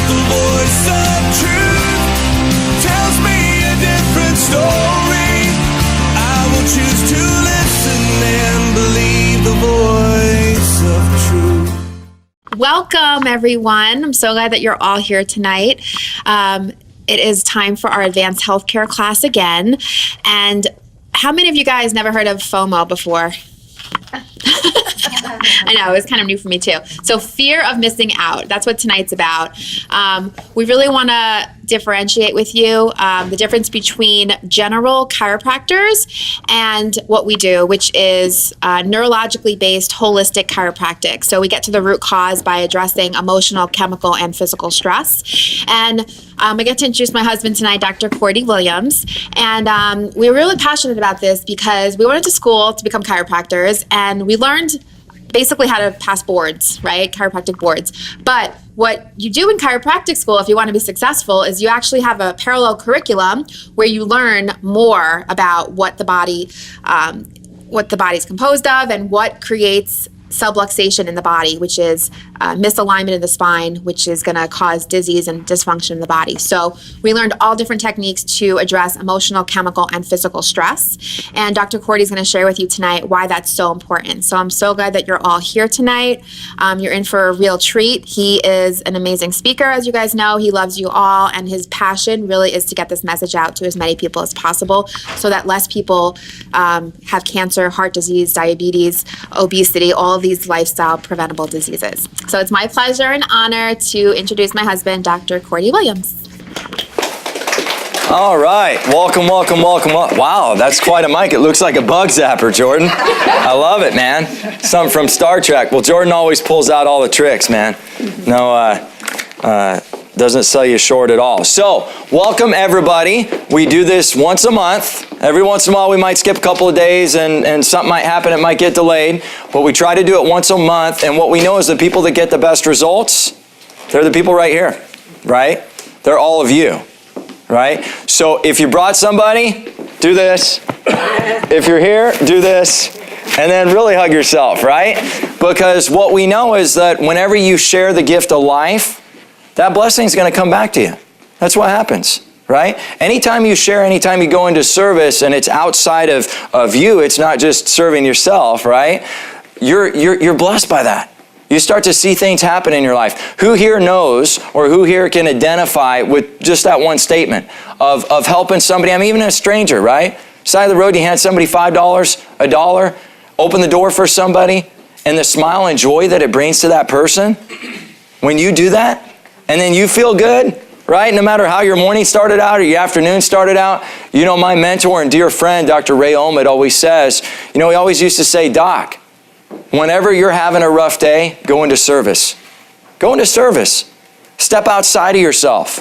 The voice of truth tells me a different story. I will choose to listen and believe the voice of truth. Welcome, everyone. I'm so glad that you're all here tonight. It is time for our advanced healthcare class again. And how many of you guys never heard of FOMO before? I know, it was kind of new for me too. So fear of missing out, that's what tonight's about. We really want to differentiate with you the difference between general chiropractors and what we do, which is neurologically based holistic chiropractic. So we get to the root cause by addressing emotional, chemical, and physical stress. And I get to introduce my husband tonight, Dr. Cordie Williams. And we were really passionate about this because we went to school to become chiropractors, and we learned basically how to pass boards, right? Chiropractic boards. But what you do in chiropractic school, if you want to be successful, is you actually have a parallel curriculum where you learn more about what the body is composed of and what creates subluxation in the body, which is misalignment in the spine, which is going to cause disease and dysfunction in the body. So we learned all different techniques to address emotional, chemical, and physical stress. And Dr. Cordie is going to share with you tonight why that's so important. So I'm so glad that you're all here tonight. You're in for a real treat. He is an amazing speaker, as you guys know. He loves you all, and his passion really is to get this message out to as many people as possible so that less people have cancer, heart disease, diabetes, obesity, all of these lifestyle preventable diseases. So it's my pleasure and honor to introduce my husband, Dr. Cordie Williams. All right, welcome. Wow, that's quite a mic. It looks like a bug zapper, Jordan. I love it, man. Something from Star Trek. Well, Jordan always pulls out all the tricks, man. No, doesn't sell you short at all. So, welcome everybody. We do this once a month. Every once in a while we might skip a couple of days and something might happen, it might get delayed. But we try to do it once a month, and what we know is the people that get the best results, they're the people right here, right? They're all of you, right? So if you brought somebody, do this. If you're here, do this. And then really hug yourself, right? Because what we know is that whenever you share the gift of life, that blessing is going to come back to you. That's what happens, right? Anytime you share, anytime you go into service and it's outside of you, it's not just serving yourself, right? You're blessed by that. You start to see things happen in your life. Who here knows or who here can identify with just that one statement of helping somebody? I mean, even a stranger, right? Side of the road, you hand somebody $5, $1, open the door for somebody, and the smile and joy that it brings to that person. When you do that, and then you feel good, right? No matter how your morning started out or your afternoon started out. You know, my mentor and dear friend, Dr. Ray Olmert, always says, he always used to say, Doc, whenever you're having a rough day, go into service. Go into service. Step outside of yourself.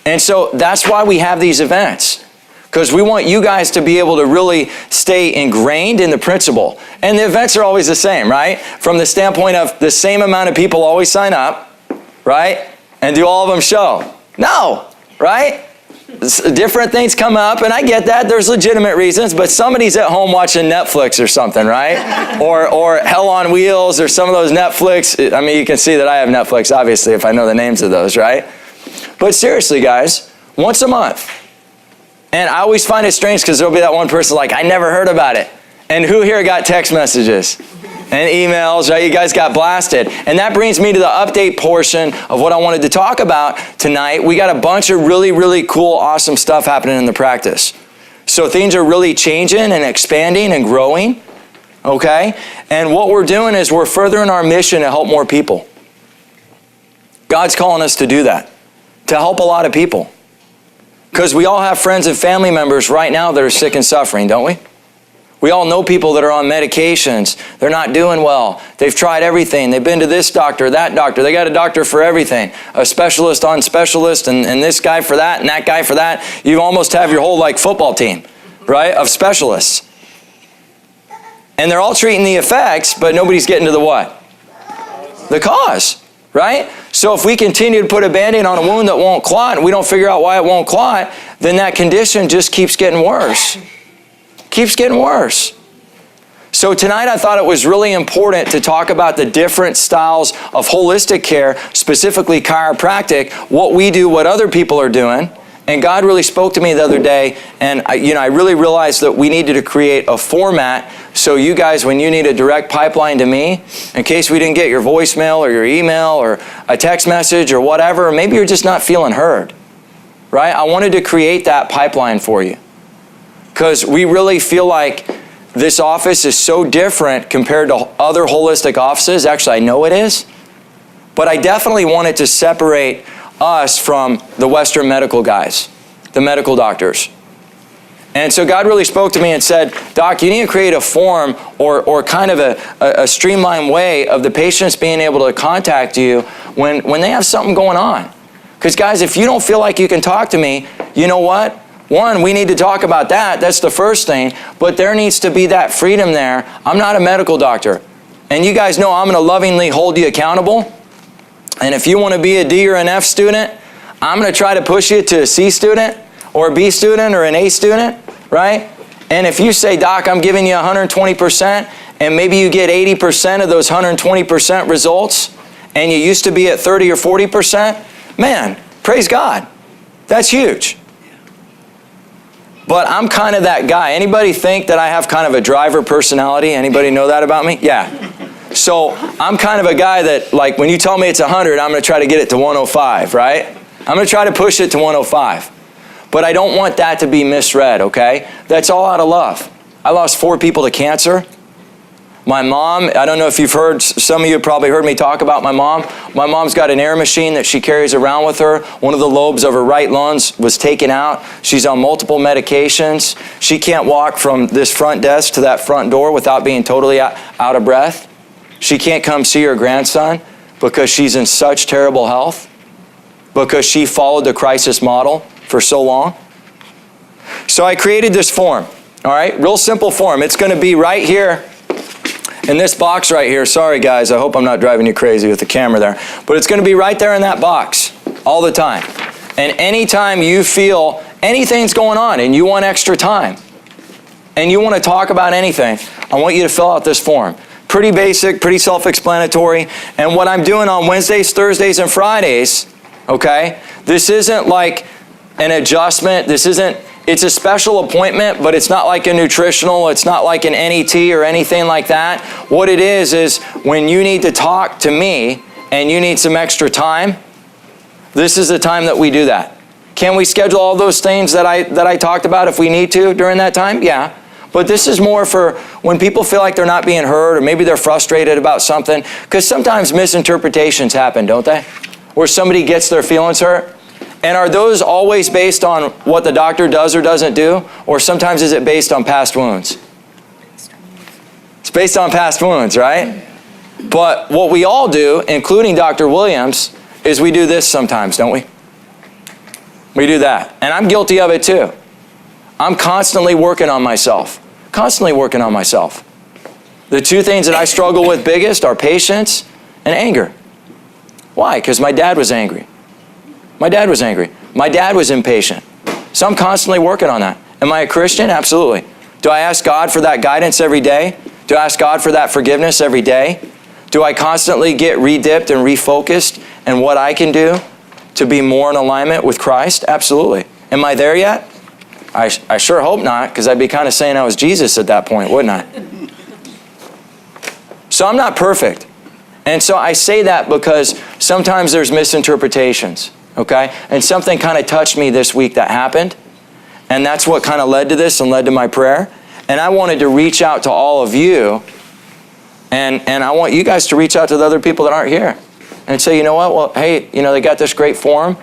And so that's why we have these events. Because we want you guys to be able to really stay ingrained in the principle. And the events are always the same, right? From the standpoint of the same amount of people always sign up, right? And do all of them show? No, right? Different things come up, and I get that. There's legitimate reasons, but somebody's at home watching Netflix or something, right? or Hell on Wheels or some of those Netflix. I mean, you can see that I have Netflix, obviously, if I know the names of those, right? But seriously, guys, once a month. And I always find it strange because there'll be that one person like, I never heard about it. And who here got text messages? And emails, right? You guys got blasted. And that brings me to the update portion of what I wanted to talk about tonight. We got a bunch of really, really cool, awesome stuff happening in the practice. So things are really changing and expanding and growing, okay? And what we're doing is we're furthering our mission to help more people. God's calling us to do that, to help a lot of people. Because we all have friends and family members right now that are sick and suffering, don't we? We all know people that are on medications. They're not doing well. They've tried everything. They've been to this doctor, that doctor. They got a doctor for everything. A specialist on specialist and this guy for that and that guy for that. You almost have your whole football team, right, of specialists. And they're all treating the effects, but nobody's getting to the what? The cause, right? So if we continue to put a Band-Aid on a wound that won't clot and we don't figure out why it won't clot, then that condition just keeps getting worse. Keeps getting worse. So tonight I thought it was really important to talk about the different styles of holistic care, specifically chiropractic, what we do, what other people are doing. And God really spoke to me the other day, and I really realized that we needed to create a format so you guys, when you need a direct pipeline to me, in case we didn't get your voicemail or your email or a text message or whatever, maybe you're just not feeling heard, right? I wanted to create that pipeline for you because we really feel like this office is so different compared to other holistic offices. Actually, I know it is. But I definitely wanted to separate us from the Western medical guys, the medical doctors. And so God really spoke to me and said, Doc, you need to create a form or kind of a streamlined way of the patients being able to contact you when they have something going on. Because guys, if you don't feel like you can talk to me, you know what? One, we need to talk about that. That's the first thing. But there needs to be that freedom there. I'm not a medical doctor. And you guys know I'm going to lovingly hold you accountable. And if you want to be a D or an F student, I'm going to try to push you to a C student or a B student or an A student, right? And if you say, Doc, I'm giving you 120%, and maybe you get 80% of those 120% results, and you used to be at 30 or 40%, man, praise God. That's huge. But I'm kind of that guy. Anybody think that I have kind of a driver personality? Anybody know that about me? Yeah. So I'm kind of a guy that, like, when you tell me it's 100, I'm going to try to get it to 105, right? I'm going to try to push it to 105. But I don't want that to be misread, okay? That's all out of love. I lost 4 people to cancer. My mom, I don't know if you've heard, some of you have probably heard me talk about my mom. My mom's got an air machine that she carries around with her. One of the lobes of her right lungs was taken out. She's on multiple medications. She can't walk from this front desk to that front door without being totally out of breath. She can't come see her grandson because she's in such terrible health, because she followed the crisis model for so long. So I created this form, all right? Real simple form. It's going to be right here in this box right here. Sorry, guys. I hope I'm not driving you crazy with the camera there. But it's going to be right there in that box all the time. And anytime you feel anything's going on and you want extra time and you want to talk about anything, I want you to fill out this form. Pretty basic, pretty self-explanatory. And what I'm doing on Wednesdays, Thursdays, and Fridays, okay, this isn't like an adjustment. It's a special appointment, but it's not like a nutritional. It's not like an NET or anything like that. What it is when you need to talk to me and you need some extra time, this is the time that we do that. Can we schedule all those things that I talked about if we need to during that time? Yeah. But this is more for when people feel like they're not being heard, or maybe they're frustrated about something, because sometimes misinterpretations happen, don't they? Where somebody gets their feelings hurt. And are those always based on what the doctor does or doesn't do? Or sometimes is it based on past wounds? It's based on past wounds, right? But what we all do, including Dr. Williams, is we do this sometimes, don't we? We do that. And I'm guilty of it too. I'm constantly working on myself. Constantly working on myself. The 2 things that I struggle with biggest are patience and anger. Why? Because my dad was angry. My dad was angry. My dad was impatient. So I'm constantly working on that. Am I a Christian? Absolutely. Do I ask God for that guidance every day? Do I ask God for that forgiveness every day? Do I constantly get redipped and refocused in what I can do to be more in alignment with Christ? Absolutely. Am I there yet? I sure hope not, because I'd be kind of saying I was Jesus at that point, wouldn't I? So I'm not perfect. And so I say that because sometimes there's misinterpretations, okay? And something kind of touched me this week that happened. And that's what kind of led to this and led to my prayer. And I wanted to reach out to all of you. And I want you guys to reach out to the other people that aren't here. And say, you know what? Well, hey, they got this great forum.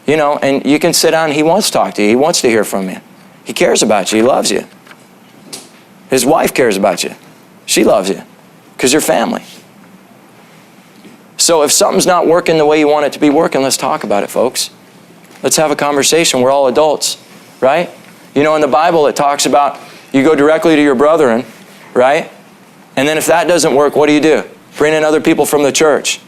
And you can sit down. He wants to talk to you. He wants to hear from you. He cares about you. He loves you. His wife cares about you. She loves you because you're family. So if something's not working the way you want it to be working, let's talk about it, folks. Let's have a conversation. We're all adults, right? In the Bible, it talks about you go directly to your brethren, right? And then if that doesn't work, what do? Bring in other people from the church.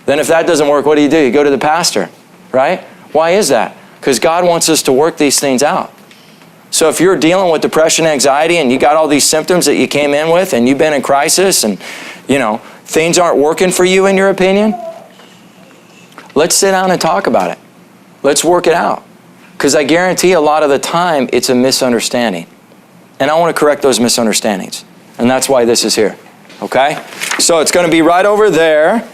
Then if that doesn't work, what do? You go to the pastor, right? Why is that? Because God wants us to work these things out. So if you're dealing with depression, anxiety, and you got all these symptoms that you came in with, and you've been in crisis, and, things aren't working for you in your opinion, let's sit down and talk about it. Let's work it out. Because I guarantee a lot of the time, it's a misunderstanding. And I want to correct those misunderstandings. And that's why this is here. Okay? So it's going to be right over there.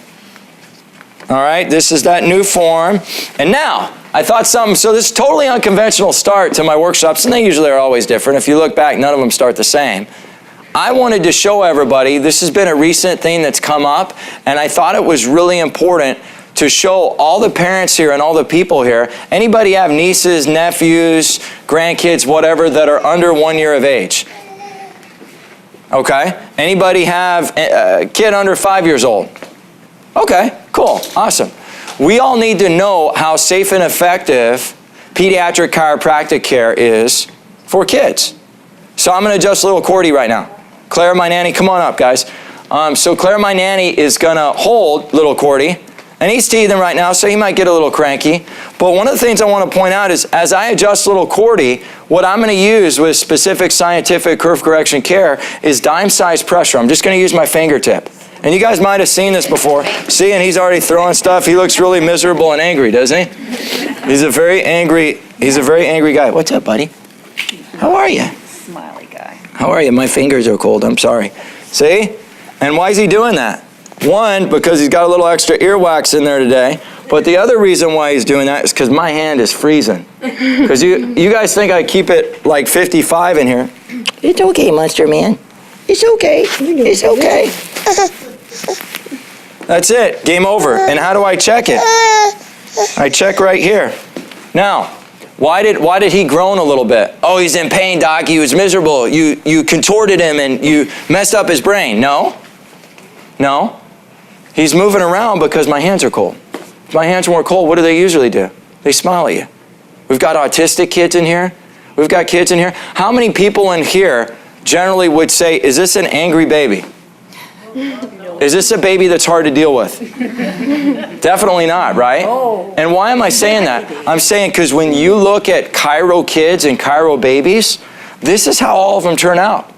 All right? This is that new form. And now, I thought so this is totally unconventional start to my workshops, and they usually are always different. If you look back, none of them start the same. I wanted to show everybody, this has been a recent thing that's come up, and I thought it was really important to show all the parents here and all the people here. Anybody have nieces, nephews, grandkids, whatever, that are under 1 year of age? Okay. Anybody have a kid under 5 years old? Okay, cool, awesome. We all need to know how safe and effective pediatric chiropractic care is for kids. So I'm going to adjust little Cordie right now. Claire, my nanny, come on up, guys. So Claire, my nanny, is going to hold little Cordie. And he's teething right now, so he might get a little cranky. But one of the things I want to point out is, as I adjust little Cordie, what I'm going to use with specific scientific curve correction care is dime-sized pressure. I'm just going to use my fingertip. And you guys might have seen this before. See, and he's already throwing stuff. He looks really miserable and angry, doesn't he? He's a very angry guy. What's up, buddy? How are you? Smiley guy. How are you? My fingers are cold. I'm sorry. See? And why is he doing that? One, because he's got a little extra earwax in there today. But the other reason why he's doing that is because my hand is freezing. Because you guys think I keep it like 55 in here. It's okay, Monster Man. It's okay. It's okay. That's it. Game over. And how do I check it? I check right here. Now, why did he groan a little bit? Oh, he's in pain, Doc. He was miserable. You contorted him and you messed up his brain. No. He's moving around because my hands are cold. If my hands weren't cold, what do they usually do? They smile at you. We've got autistic kids in here. We've got kids in here. How many people in here generally would say, is this an angry baby? Is this a baby that's hard to deal with? Definitely not, right? And why am I saying that? I'm saying because when you look at chiro kids and chiro babies, this is how all of them turn out.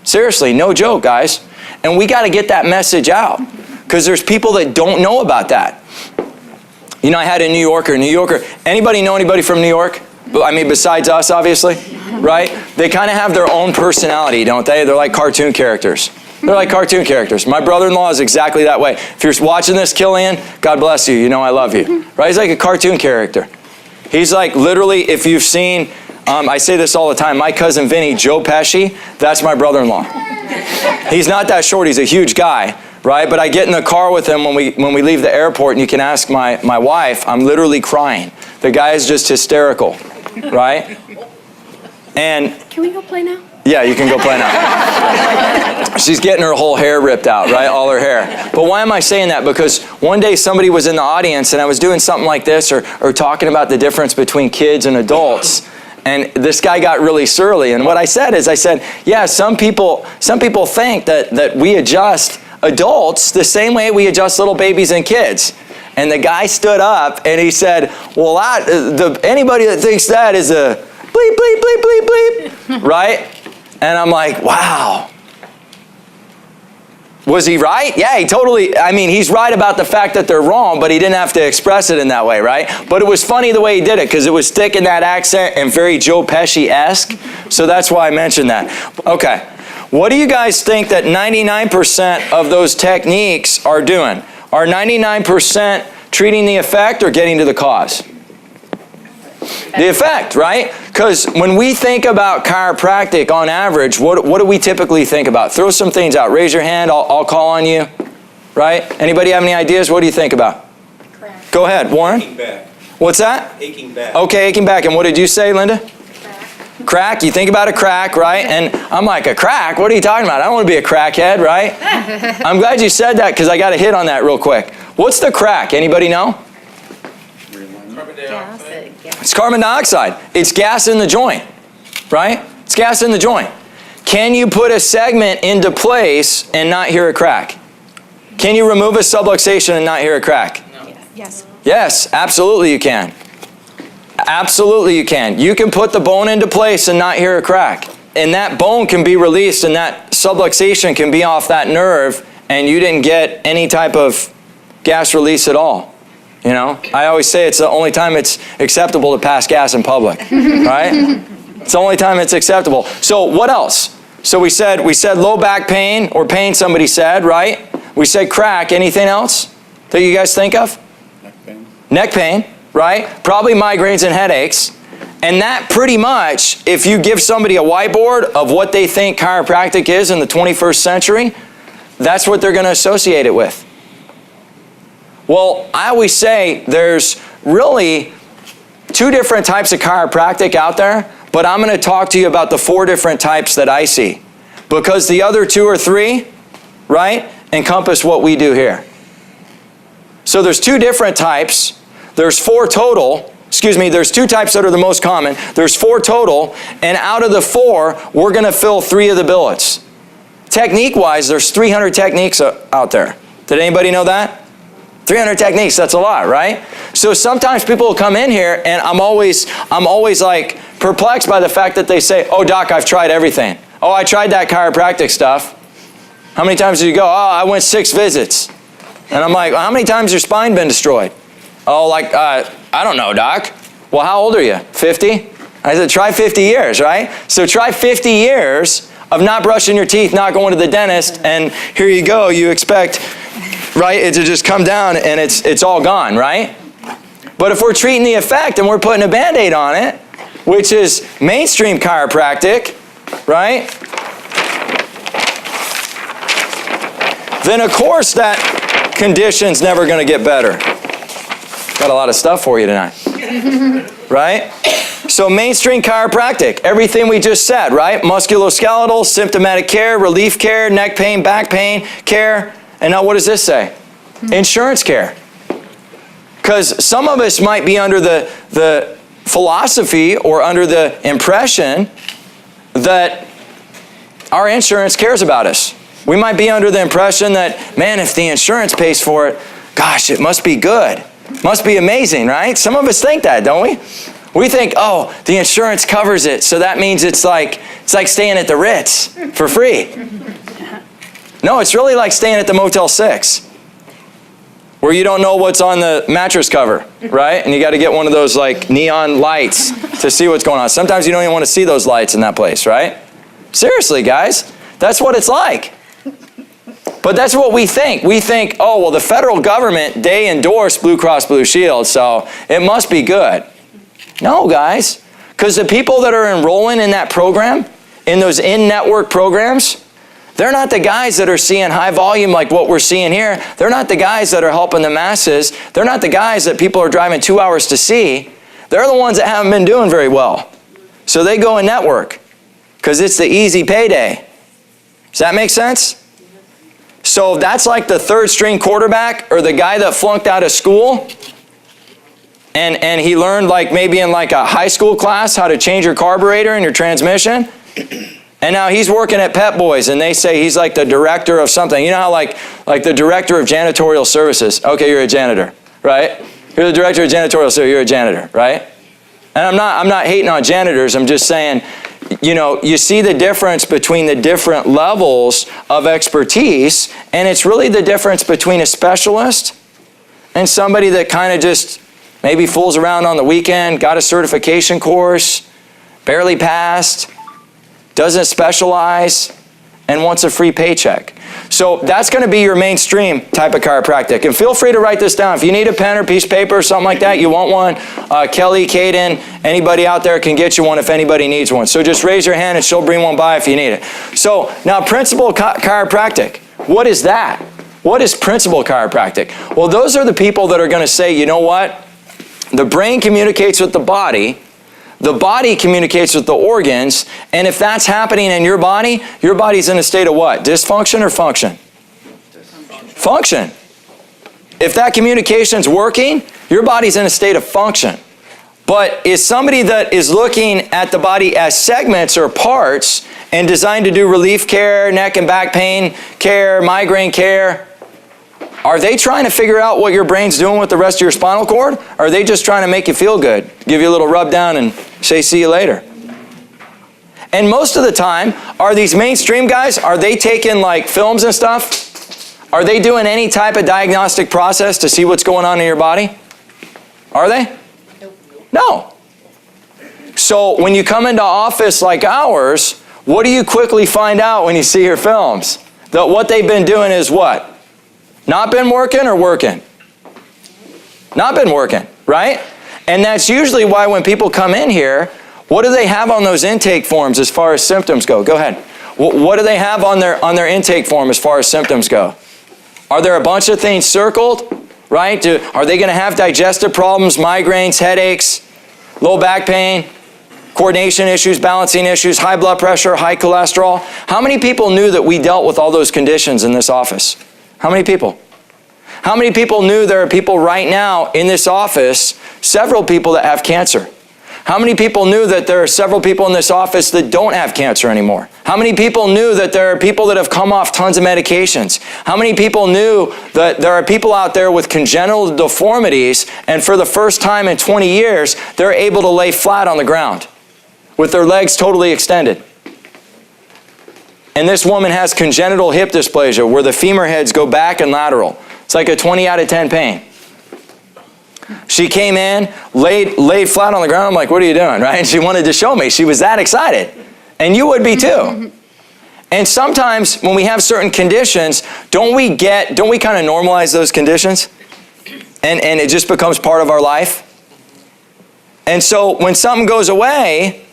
Seriously, no joke, guys. And we got to get that message out because there's people that don't know about that. I had a New Yorker. Anybody know anybody from New York? I mean, besides us, obviously, right? They kind of have their own personality, don't they? They're like cartoon characters. My brother-in-law is exactly that way. If you're watching this, Killian, God bless you. You know I love you. Right? He's like a cartoon character. He's like literally, if you've seen, I say this all the time, my cousin Vinny, Joe Pesci, that's my brother-in-law. He's not that short. He's a huge guy, right? But I get in the car with him when we leave the airport, and you can ask my wife, I'm literally crying. The guy is just hysterical, right? And Can we go play now? yeah, you can go play now. She's getting her whole hair ripped out, right? All her hair. But why am I saying that? Because one day somebody was in the audience and I was doing something like this or talking about the difference between kids and adults. And this guy got really surly. And what I said is, yeah, some people think that we adjust adults the same way we adjust little babies and kids. And the guy stood up and he said, well, anybody that thinks that is a bleep, bleep, bleep, bleep, bleep, right? And I'm like, wow. Was he right? Yeah, he's right about the fact that they're wrong, but he didn't have to express it in that way, right? But it was funny the way he did it because it was thick in that accent and very Joe Pesci-esque. So that's why I mentioned that. Okay. What do you guys think that 99% of those techniques are doing? Are 99% treating the effect or getting to the cause? The effect, right? Because when we think about chiropractic on average, what do we typically think about? Throw some things out. Raise your hand. I'll call on you. Right? Anybody have any ideas? What do you think about? Crack. Go ahead, Warren. Aching back. What's that? Aching back. Okay, aching back. And what did you say, Linda? Crack. You think about a crack, right? And I'm like, a crack? What are you talking about? I don't want to be a crackhead, right? I'm glad you said that because I got to hit on that real quick. What's the crack? Anybody know? Carbon dioxide. It's carbon dioxide. It's gas in the joint, right? It's gas in the joint. Can you put a segment into place and not hear a crack? Can you remove a subluxation and not hear a crack? No. Yes. Yes, absolutely you can. Absolutely you can. You can put the bone into place and not hear a crack. And that bone can be released and that subluxation can be off that nerve and you didn't get any type of gas release at all. You know, I always say it's the only time it's acceptable to pass gas in public, right? It's the only time it's acceptable. So what else? So we said low back pain or pain, somebody said, right? We said crack. Anything else that you guys think of? Neck pain. Neck pain, right? Probably migraines and headaches. And that pretty much, if you give somebody a whiteboard of what they think chiropractic is in the 21st century, that's what they're going to associate it with. Well, I always say there's really 2 different types of chiropractic out there, but I'm going to talk to you about the 4 different types that I see. Because the other 2 or 3, right, encompass what we do here. So there's 2 different types. There's 4 total. There's 2 types that are the most common. There's 4 total, and out of the 4, we're going to fill 3 of the billets. Technique-wise, there's 300 techniques out there. Did anybody know that? 300 techniques, that's a lot, right? So sometimes people will come in here and I'm always like perplexed by the fact that they say, oh doc, I've tried everything. Oh, I tried that chiropractic stuff. How many times did you go? Oh, I went 6 visits. And I'm like, well, how many times has your spine been destroyed? Oh, like, I don't know, doc. Well, how old are you? 50? I said, try 50 years, right? So try 50 years of not brushing your teeth, not going to the dentist, and here you go, you expect, right, it to just come down and it's all gone, right? But if we're treating the effect and we're putting a Band-Aid on it, which is mainstream chiropractic, right? Then of course that condition's never going to get better. Got a lot of stuff for you tonight, right? So mainstream chiropractic, everything we just said, right? Musculoskeletal, symptomatic care, relief care, neck pain, back pain care. And now what does this say? Insurance care. Because some of us might be under the philosophy or under the impression that our insurance cares about us. We might be under the impression that, man, if the insurance pays for it, gosh, it must be good. Must be amazing, right? Some of us think that, don't we? We think, oh, the insurance covers it, so that means it's like staying at the Ritz for free. No, it's really like staying at the Motel 6, where you don't know what's on the mattress cover, right? And you got to get one of those like neon lights to see what's going on. Sometimes you don't even want to see those lights in that place, right? Seriously, guys, that's what it's like. But that's what we think. We think, oh, well, the federal government, they endorse Blue Cross Blue Shield, so it must be good. No, guys, because the people that are enrolling in that program, in those in-network programs, they're not the guys that are seeing high volume like what we're seeing here. They're not the guys that are helping the masses. They're not the guys that people are driving 2 hours to see. They're the ones that haven't been doing very well. So they go in network because it's the easy payday. Does that make sense? So that's like the 3rd string quarterback or the guy that flunked out of school and he learned like maybe in like a high school class how to change your carburetor and your transmission. And now he's working at Pep Boys and they say he's like the director of something. You know how like the director of janitorial services. Okay, you're a janitor, right? You're the director of janitorial services, you're a janitor, right? And I'm not hating on janitors. I'm just saying, you know, you see the difference between the different levels of expertise, and it's really the difference between a specialist and somebody that kind of just maybe fools around on the weekend, got a certification course, barely passed, doesn't specialize, and wants a free paycheck. So that's going to be your mainstream type of chiropractic. And feel free to write this down. If you need a pen or piece of paper or something like that, you want one, Kelly, Caden, anybody out there can get you one if anybody needs one. So just raise your hand and she'll bring one by if you need it. So now principal chiropractic, what is that? What is principal chiropractic? Well, those are the people that are going to say, you know what? The brain communicates with the body communicates with the organs, and if that's happening in your body's in a state of what? Dysfunction or function? Function. If that communication's working, your body's in a state of function. But is somebody that is looking at the body as segments or parts and designed to do relief care, neck and back pain care, migraine care, Are they trying to figure out what your brain's doing with the rest of your spinal cord? Or are they just trying to make you feel good? Give you a little rub down and say, see you later. And most of the time, are these mainstream guys, are they taking like films and stuff? Are they doing any type of diagnostic process to see what's going on in your body? Are they? No. So when you come into office like ours, what do you quickly find out when you see your films? That what they've been doing is what? Not been working or working? Not been working, right? And that's usually why when people come in here, what do they have on those intake forms as far as symptoms go? Go ahead. What do they have on their intake form as far as symptoms go? Are there a bunch of things circled, right? Are they going to have digestive problems, migraines, headaches, low back pain, coordination issues, balancing issues, high blood pressure, high cholesterol? How many people knew that we dealt with all those conditions in this office? How many people? How many people knew there are people right now in this office, several people that have cancer? How many people knew that there are several people in this office that don't have cancer anymore? How many people knew that there are people that have come off tons of medications? How many people knew that there are people out there with congenital deformities and for the first time in 20 years, they're able to lay flat on the ground with their legs totally extended? And this woman has congenital hip dysplasia where the femur heads go back and lateral. It's like a 20 out of 10 pain. She came in, laid flat on the ground. I'm like, what are you doing, right? And she wanted to show me. She was that excited. And you would be too. And sometimes when we have certain conditions, don't we kind of normalize those conditions? And it just becomes part of our life? And so when something goes away,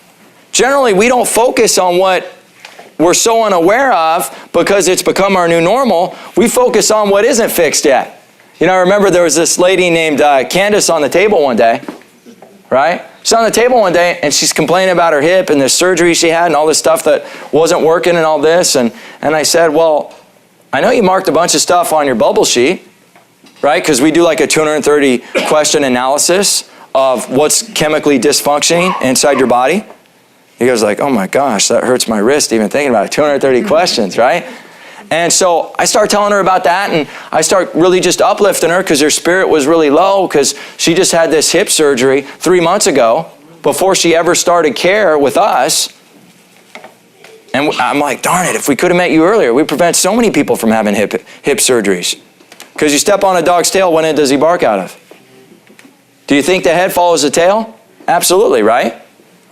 generally we don't focus on what we're so unaware of because it's become our new normal. We focus on what isn't fixed yet. You know, I remember there was this lady named Candace on the table one day, right? She's on the table one day and she's complaining about her hip and the surgery she had and all this stuff that wasn't working and all this. And I said, well, I know you marked a bunch of stuff on your bubble sheet, right? Because we do like a 230 question analysis of what's chemically dysfunctioning inside your body. He goes like, oh my gosh, that hurts my wrist even thinking about it. 230 questions, right? And so I start telling her about that and I start really just uplifting her because her spirit was really low because she just had this hip surgery 3 months ago before she ever started care with us. And I'm like, darn it, if we could have met you earlier, we'd prevent so many people from having hip surgeries. Because you step on a dog's tail, what end does he bark out of? Do you think the head follows the tail? Absolutely, right?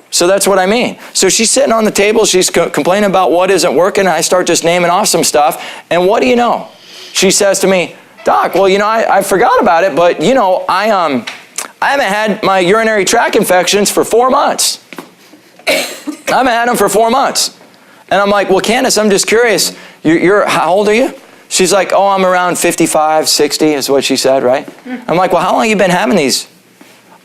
So that's what I mean. So she's sitting on the table, she's complaining about what isn't working, and I start just naming off some stuff, and what do you know? She says to me, Doc, well, you know, I forgot about it, but, you know, I haven't had my urinary tract infections for 4 months. I haven't had them for 4 months. And I'm like, well, Candace, I'm just curious, how old are you? She's like, oh, I'm around 55, 60 is what she said, right? I'm like, well, how long have you been having these?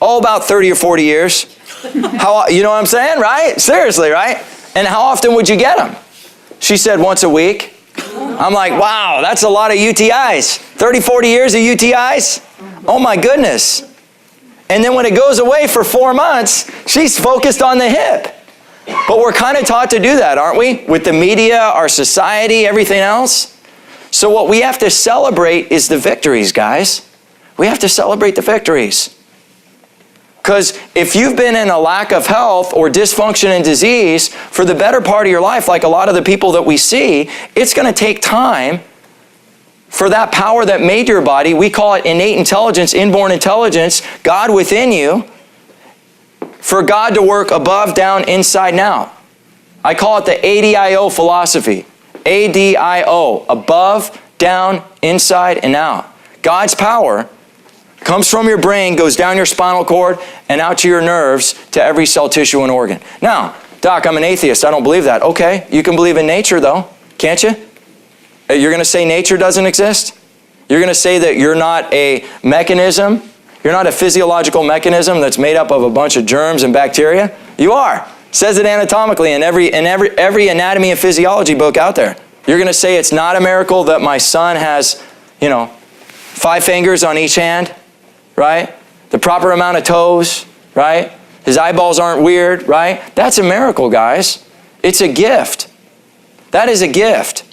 Oh, about 30 or 40 years. How, you know what I'm saying, right? Seriously, right? And how often would you get them? She said once a week. I'm like, wow, that's a lot of UTIs. 30, 40 years of UTIs? Oh my goodness. And then when it goes away for 4 months, she's focused on the hip. But we're kind of taught to do that, aren't we? With the media, our society, everything else. So what we have to celebrate is the victories, guys. We have to celebrate the victories. Because if you've been in a lack of health or dysfunction and disease for the better part of your life, like a lot of the people that we see, it's going to take time for that power that made your body, we call it innate intelligence, inborn intelligence, God within you, for God to work above, down, inside, and out. I call it the ADIO philosophy. ADIO, above, down, inside, and out. God's power comes from your brain, goes down your spinal cord, and out to your nerves, to every cell, tissue, and organ. Now, Doc, I'm an atheist. I don't believe that. Okay, you can believe in nature, though, can't you? You're going to say nature doesn't exist? You're going to say that you're not a mechanism? You're not a physiological mechanism that's made up of a bunch of germs and bacteria? You are. It says it anatomically in every anatomy and physiology book out there. You're going to say it's not a miracle that my son has, 5 fingers on each hand? Right? The proper amount of toes, right? His eyeballs aren't weird, right? That's a miracle, guys. It's a gift. That is a gift.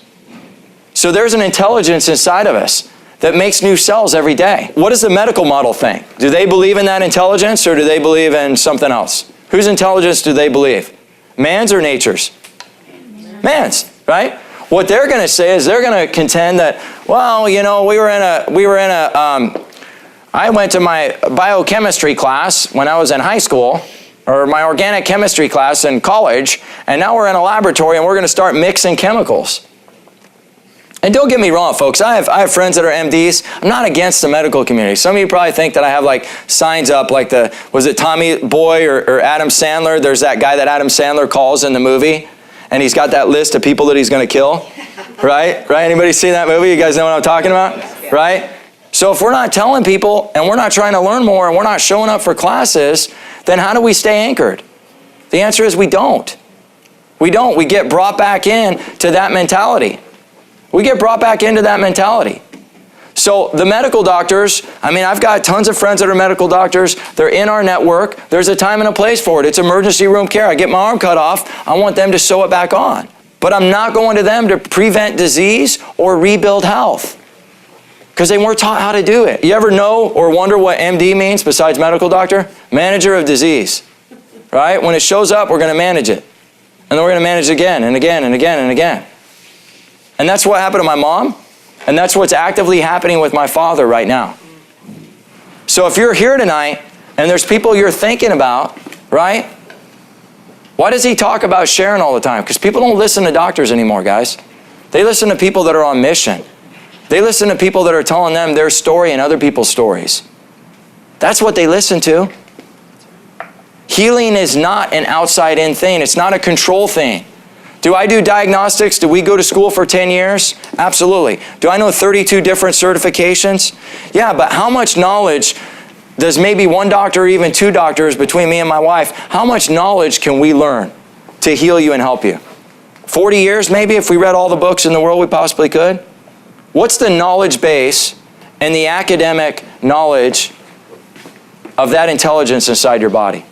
So there's an intelligence inside of us. that makes new cells every day. What does the medical model think? Do they believe in that intelligence, or do they believe in something else? Whose intelligence do they believe? Man's or nature's? Man's, right? What they're going to say is they're going to contend that, well, you know, I went to my biochemistry class when I was in high school, or my organic chemistry class in college, and now we're in a laboratory and we're going to start mixing chemicals. And don't get me wrong, folks, I have friends that are MDs. I'm not against the medical community. Some of you probably think that I have like signs up like was it Tommy Boy or Adam Sandler? There's that guy that Adam Sandler calls in the movie, and he's got that list of people that he's going to kill, right? Anybody seen that movie? You guys know what I'm talking about, right? So if we're not telling people and we're not trying to learn more and we're not showing up for classes, then how do we stay anchored? The answer is we don't. We don't. We get brought back in to that mentality. We get brought back into that mentality. So the medical doctors, I mean, I've got tons of friends that are medical doctors. They're in our network. There's a time and a place for it. It's emergency room care. I get my arm cut off. I want them to sew it back on. But I'm not going to them to prevent disease or rebuild health, because they weren't taught how to do it. You ever know or wonder what MD means besides medical doctor? Manager of disease, right? When it shows up, we're going to manage it. And then we're going to manage it again and again and again and again. And that's what happened to my mom, and that's what's actively happening with my father right now. So if you're here tonight and there's people you're thinking about, right? Why does he talk about sharing all the time? Because people don't listen to doctors anymore, guys. They listen to people that are on mission. They listen to people that are telling them their story and other people's stories. That's what they listen to. Healing is not an outside-in thing. It's not a control thing. Do I do diagnostics? Do we go to school for 10 years? Absolutely. Do I know 32 different certifications? Yeah, but how much knowledge does maybe one doctor or even two doctors between me and my wife, how much knowledge can we learn to heal you and help you? 40 years maybe, if we read all the books in the world we possibly could? What's the knowledge base and the academic knowledge of that intelligence inside your body?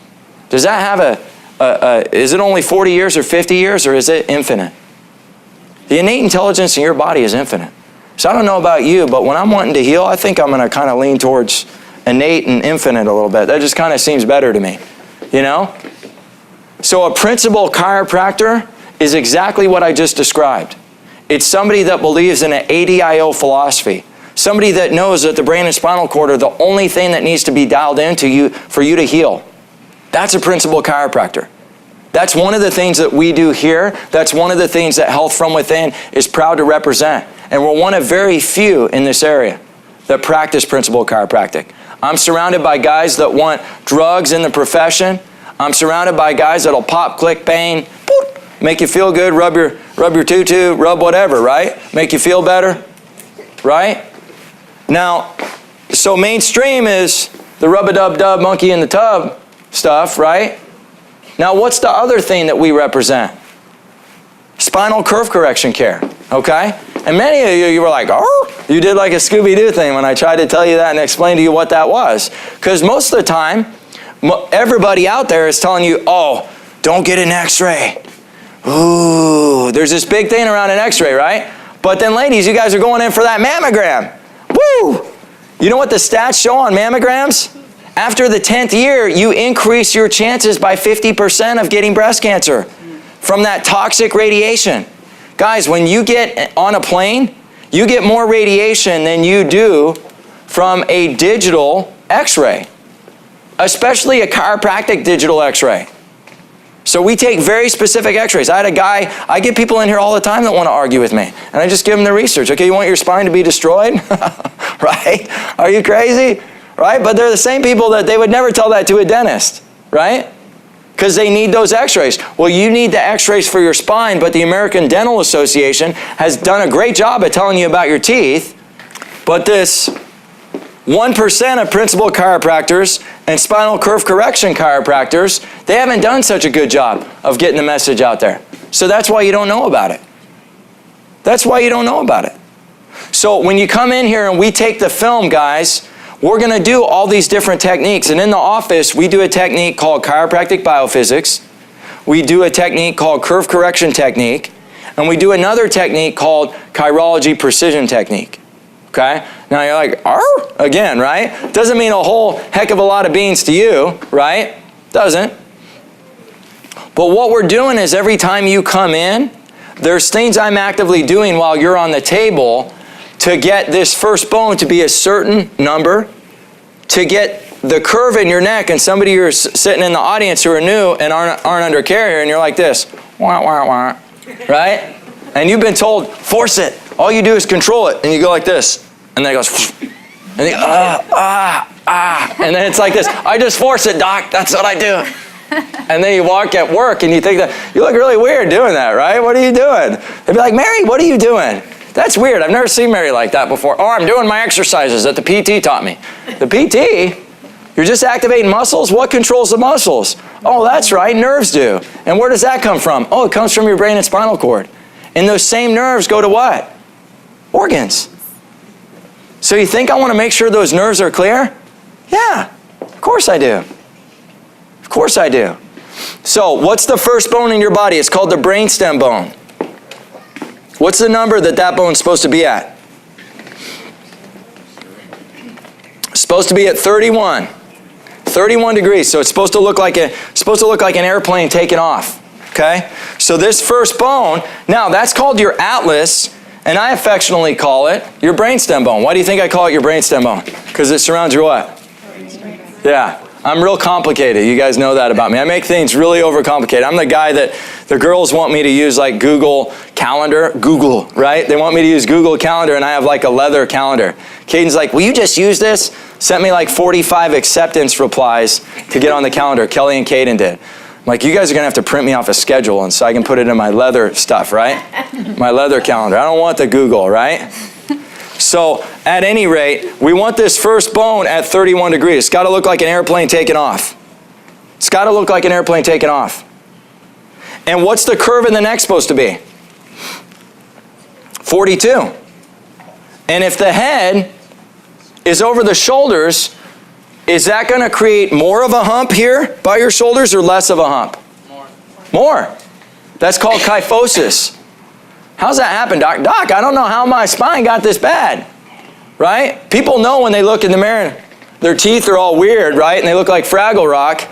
Does that have is it only 40 years or 50 years, or is it infinite? The innate intelligence in your body is infinite. So I don't know about you, but when I'm wanting to heal, I think I'm going to kind of lean towards innate and infinite a little bit. That just kind of seems better to me, you know? So a principal chiropractor is exactly what I just described. It's somebody that believes in an ADIO philosophy. Somebody that knows that the brain and spinal cord are the only thing that needs to be dialed into you for you to heal. That's a principal chiropractor. That's one of the things that we do here. That's one of the things that Health From Within is proud to represent. And we're one of very few in this area that practice principal chiropractic. I'm surrounded by guys that want drugs in the profession. I'm surrounded by guys that'll pop, click, bang, boop, make you feel good, rub your tutu, rub whatever, right? Make you feel better, right? Now, so mainstream is the rub-a-dub-dub monkey in the tub stuff, right? Now, what's the other thing that we represent? Spinal curve correction care, okay? And many of you were like, oh, you did like a Scooby-Doo thing when I tried to tell you that and explain to you what that was. Because most of the time, everybody out there is telling you, oh, don't get an x-ray. Ooh, there's this big thing around an x-ray, right? But then ladies, you guys are going in for that mammogram. Woo! You know what the stats show on mammograms? After the 10th year, you increase your chances by 50% of getting breast cancer from that toxic radiation. Guys, when you get on a plane, you get more radiation than you do from a digital x-ray, especially a chiropractic digital x-ray. So we take very specific x-rays. I had a guy, I get people in here all the time that want to argue with me, and I just give them the research. Okay, you want your spine to be destroyed? Right? Are you crazy? Right? But they're the same people that they would never tell that to a dentist, right? Because they need those x-rays. Well, you need the x-rays for your spine, but the American Dental Association has done a great job at telling you about your teeth. But this 1% of principal chiropractors and spinal curve correction chiropractors, they haven't done such a good job of getting the message out there. So that's why you don't know about it. That's why you don't know about it. So when you come in here and we take the film, guys, we're going to do all these different techniques. And in the office, we do a technique called chiropractic biophysics. We do a technique called curve correction technique. And we do another technique called chirology precision technique. okay? Now you're like, "Arr?" Again, right? Doesn't mean a whole heck of a lot of beans to you, right? Doesn't. But what we're doing is every time you come in, there's things I'm actively doing while you're on the table to get this first bone to be a certain number, to get the curve in your neck, and somebody you're sitting in the audience who are new and aren't under care here, and you're like this, wah, wah, wah, right? And you've been told, force it. All you do is control it, and you go like this, and then it goes, and you go, and then it's like this. I just force it, doc. That's what I do. And then you walk at work, and you think that you look really weird doing that, right? What are you doing? They'd be like, Mary, what are you doing? That's weird. I've never seen Mary like that before. Or I'm doing my exercises that the PT taught me. The PT? You're just activating muscles? What controls the muscles? Oh, that's right, nerves do. And where does that come from? Oh, it comes from your brain and spinal cord. And those same nerves go to what? Organs. So you think I want to make sure those nerves are clear? Yeah, of course I do. Of course I do. So what's the first bone in your body? It's called the brainstem bone. What's the number that bone's supposed to be at? It's supposed to be at 31. 31 degrees. So it's supposed to look like an airplane taking off. Okay? So this first bone, now that's called your atlas, and I affectionately call it your brainstem bone. Why do you think I call it your brainstem bone? Because it surrounds your what? Yeah. I'm real complicated. You guys know that about me. I make things really overcomplicated. I'm the guy that the girls want me to use like Google Calendar. Google, right? They want me to use Google Calendar, and I have like a leather calendar. Caden's like, will you just use this? Sent me like 45 acceptance replies to get on the calendar. Kelly and Caden did. I'm like, you guys are going to have to print me off a schedule, and so I can put it in my leather stuff, right? My leather calendar. I don't want the Google, right? So at any rate, we want this first bone at 31 degrees. It's got to look like an airplane taking off. It's got to look like an airplane taking off. And what's the curve in the neck supposed to be? 42. And if the head is over the shoulders, is that going to create more of a hump here by your shoulders or less of a hump? More. That's called kyphosis. How's that happen, Doc? Doc, I don't know how my spine got this bad, right? People know when they look in the mirror, their teeth are all weird, right? And they look like Fraggle Rock,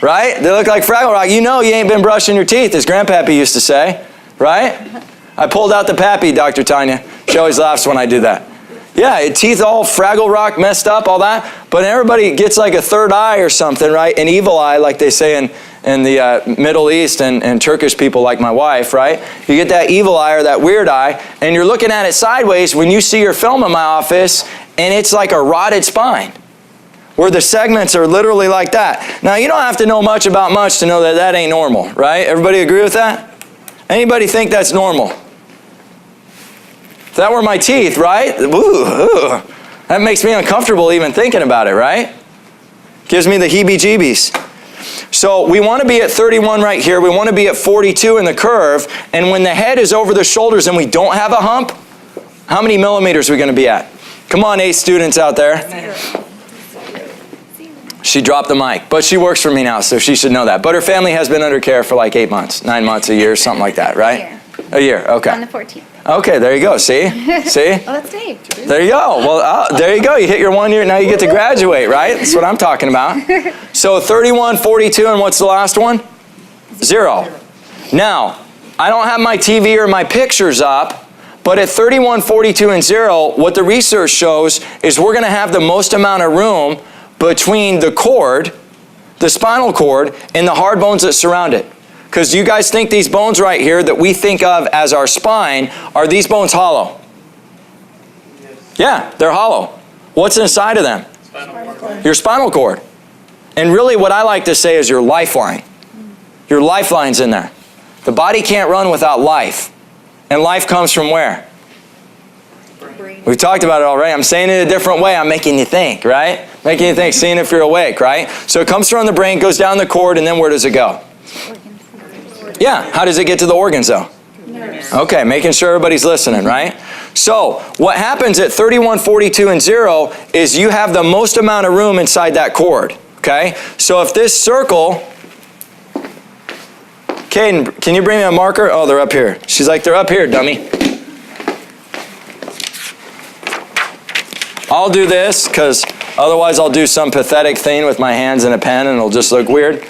right? They look like Fraggle Rock. You know you ain't been brushing your teeth, as Grandpappy used to say, right? I pulled out the pappy, Dr. Tanya. She always laughs when I do that. Yeah, teeth all Fraggle Rock messed up, all that. But everybody gets like a third eye or something, right? An evil eye, like they say in the Middle East and Turkish people like my wife, right? You get that evil eye or that weird eye, and you're looking at it sideways when you see your film in my office, and it's like a rotted spine, where the segments are literally like that. Now, you don't have to know much about much to know that that ain't normal, right? Everybody agree with that? Anybody think that's normal? If that were my teeth, right? Ooh, that makes me uncomfortable even thinking about it, right? Gives me the heebie-jeebies. So we want to be at 31 right here. We want to be at 42 in the curve. And when the head is over the shoulders and we don't have a hump, how many millimeters are we going to be at? Come on, A students out there. She dropped the mic, but she works for me now, so she should know that. But her family has been under care for like 8 months, 9 months, a year, something like that, right? A year, okay. On the 14th. Okay, there you go. See? See? Oh, that's Dave. There you go. Well, there you go. You hit your 1 year. Now you get to graduate, right? That's what I'm talking about. So 31, 42, and what's the last one? 0. Now, I don't have my TV or my pictures up, but at 31, 42, and 0, what the research shows is we're going to have the most amount of room between the cord, the spinal cord, and the hard bones that surround it. Because you guys think these bones right here that we think of as our spine, are these bones hollow? Yes. Yeah, they're hollow. What's inside of them? Spinal cord. Your spinal cord. And really what I like to say is your lifeline. Your lifeline's in there. The body can't run without life. And life comes from where? We've talked about it already. I'm saying it a different way. I'm making you think, right? Making you think, seeing if you're awake, right? So it comes from the brain, goes down the cord, and then where does it go? Yeah, how does it get to the organs though? Nerves. Okay, making sure everybody's listening, right? So, what happens at 31, 42, and 0 is you have the most amount of room inside that cord, okay? So if this circle, Caden, can you bring me a marker? Oh, they're up here. She's like, they're up here, dummy. I'll do this because otherwise I'll do some pathetic thing with my hands and a pen and it'll just look weird.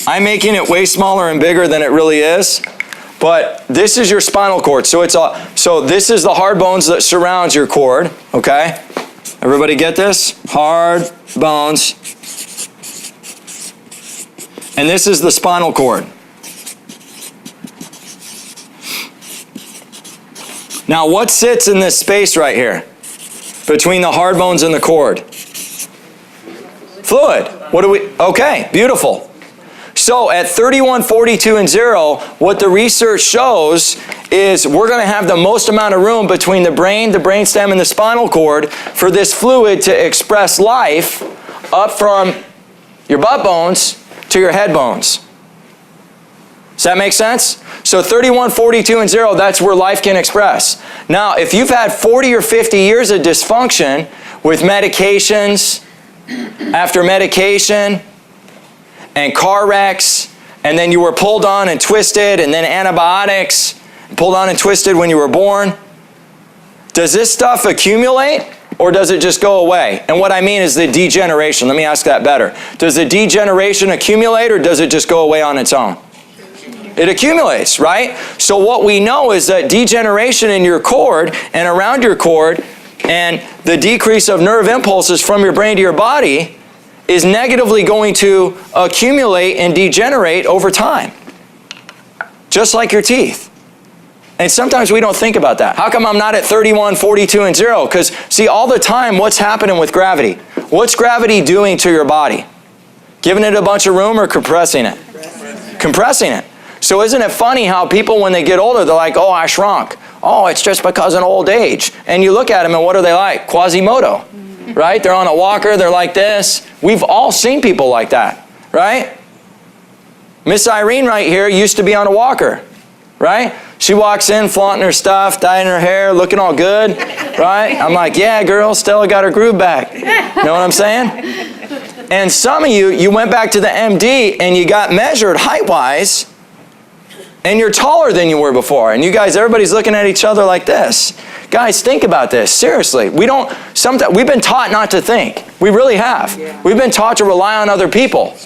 I'm making it way smaller and bigger than it really is, but this is your spinal cord. So this is the hard bones that surrounds your cord, okay? Everybody get this? Hard bones. And this is the spinal cord. Now, what sits in this space right here between the hard bones and the cord? Fluid. Okay, beautiful. So at 31, 42, and 0, what the research shows is we're going to have the most amount of room between the brain, the brainstem, and the spinal cord for this fluid to express life up from your butt bones to your head bones. Does that make sense? So 31, 42, and 0, that's where life can express. Now, if you've had 40 or 50 years of dysfunction with medications, after medication, and car wrecks, and then you were pulled on and twisted, and then antibiotics, pulled on and twisted when you were born, does this stuff accumulate? Or does it just go away? And what I mean is the degeneration. Let me ask that better. Does the degeneration accumulate or does it just go away on its own? It accumulates, right? So what we know is that degeneration in your cord and around your cord and the decrease of nerve impulses from your brain to your body is negatively going to accumulate and degenerate over time. Just like your teeth. And sometimes we don't think about that. How come I'm not at 31, 42, and 0? Because, see, all the time, what's happening with gravity? What's gravity doing to your body? Giving it a bunch of room or compressing it? Compressing it. So isn't it funny how people, when they get older, they're like, oh, I shrunk. Oh, it's just because of old age. And you look at them, and what are they like? Quasimodo, right? They're on a walker. They're like this. We've all seen people like that, right? Miss Irene right here used to be on a walker, right? She walks in, flaunting her stuff, dyeing her hair, looking all good, right? I'm like, yeah, girl, Stella got her groove back. You know what I'm saying? And some of you, you went back to the MD and you got measured height-wise, and you're taller than you were before. And you guys, everybody's looking at each other like this. Guys, think about this. Seriously. We've been taught not to think. We really have. We've been taught to rely on other people.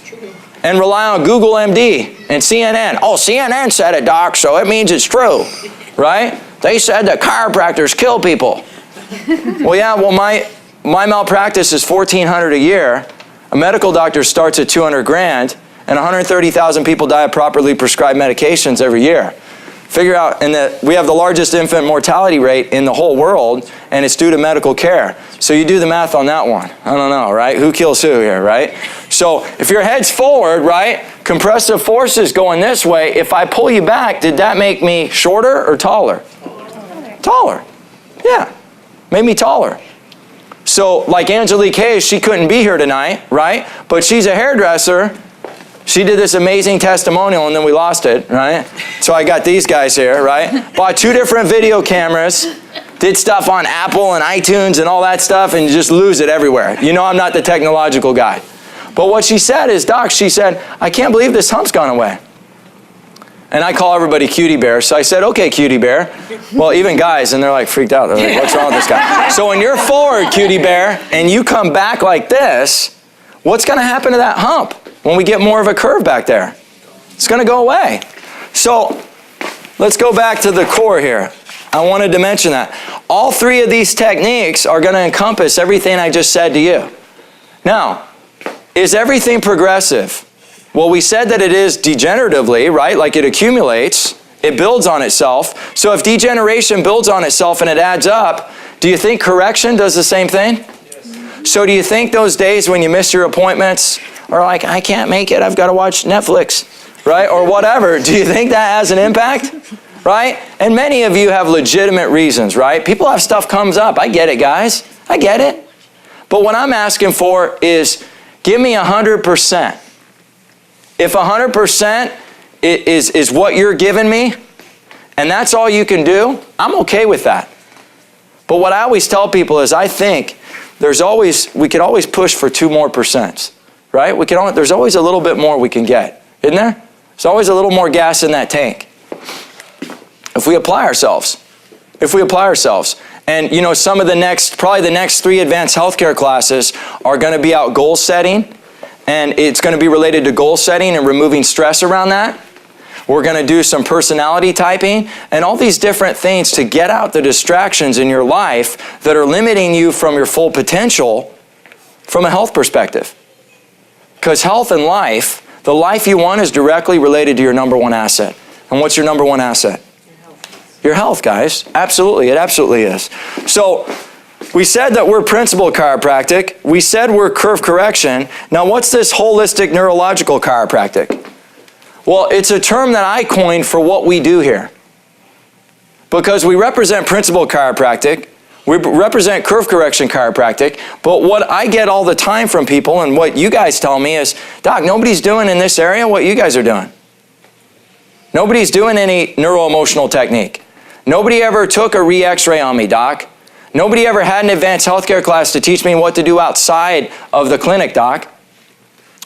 And rely on Google MD and CNN. Oh, CNN said it, doc, so it means it's true. Right? They said that chiropractors kill people. Well, yeah, my malpractice is $1,400 a year. A medical doctor starts at $200 grand. And 130,000 people die of properly prescribed medications every year. Figure out, and we have the largest infant mortality rate in the whole world, and it's due to medical care. So you do the math on that one. I don't know, right? Who kills who here, right? So if your head's forward, right, compressive force is going this way. If I pull you back, did that make me shorter or taller? Taller. Yeah, made me taller. So like Angelique Hayes, she couldn't be here tonight, right? But she's a hairdresser. She did this amazing testimonial and then we lost it, right? So I got these guys here, right? Bought 2 different video cameras, did stuff on Apple and iTunes and all that stuff, and you just lose it everywhere. You know I'm not the technological guy. But what she said is, doc, she said, I can't believe this hump's gone away. And I call everybody Cutie Bear. So I said, okay, Cutie Bear. Well, even guys, and they're like freaked out. They're like, what's wrong with this guy? So when you're forward, Cutie Bear, and you come back like this, what's going to happen to that hump? When we get more of a curve back there, it's going to go away. So let's go back to the core here. I wanted to mention that. All 3 of these techniques are going to encompass everything I just said to you. Now, is everything progressive? Well, we said that it is degeneratively, right? Like it accumulates, it builds on itself. So if degeneration builds on itself and it adds up, do you think correction does the same thing? Yes. So do you think those days when you miss your appointments, or like, I can't make it, I've got to watch Netflix, right? Or whatever. Do you think that has an impact? Right? And many of you have legitimate reasons, right? People have stuff comes up. I get it, guys. I get it. But what I'm asking for is, give me 100%. If 100% is what you're giving me, and that's all you can do, I'm okay with that. But what I always tell people is I think we could always push for 2 more %. Right? There's always a little bit more we can get, isn't there? There's always a little more gas in that tank. If we apply ourselves. And some of probably the next 3 advanced healthcare classes are going to be out goal setting, and it's going to be related to goal setting and removing stress around that. We're going to do some personality typing and all these different things to get out the distractions in your life that are limiting you from your full potential from a health perspective. Because health and life, the life you want is directly related to your number one asset. And what's your number one asset? Your health, guys. Absolutely. It absolutely is. So we said that we're principal chiropractic. We said we're curve correction. Now what's this holistic neurological chiropractic? Well, it's a term that I coined for what we do here. Because we represent principal chiropractic, we represent curve correction chiropractic, but what I get all the time from people and what you guys tell me is, Doc, nobody's doing in this area what you guys are doing. Nobody's doing any neuro-emotional technique. Nobody ever took a re-x-ray on me, Doc. Nobody ever had an advanced healthcare class to teach me what to do outside of the clinic, Doc.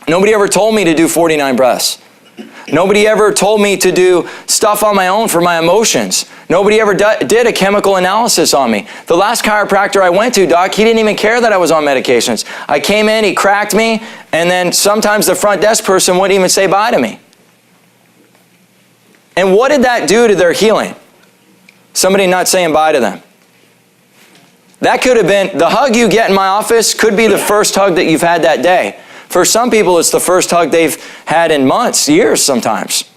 Nobody ever told me to do 49 breaths. Nobody ever told me to do stuff on my own for my emotions. Nobody ever did a chemical analysis on me. The last chiropractor I went to, Doc, he didn't even care that I was on medications. I came in, he cracked me, and then sometimes the front desk person wouldn't even say bye to me. And what did that do to their healing? Somebody not saying bye to them. That could have been, the hug you get in my office could be the first hug that you've had that day. For some people, it's the first hug they've had in months, years sometimes.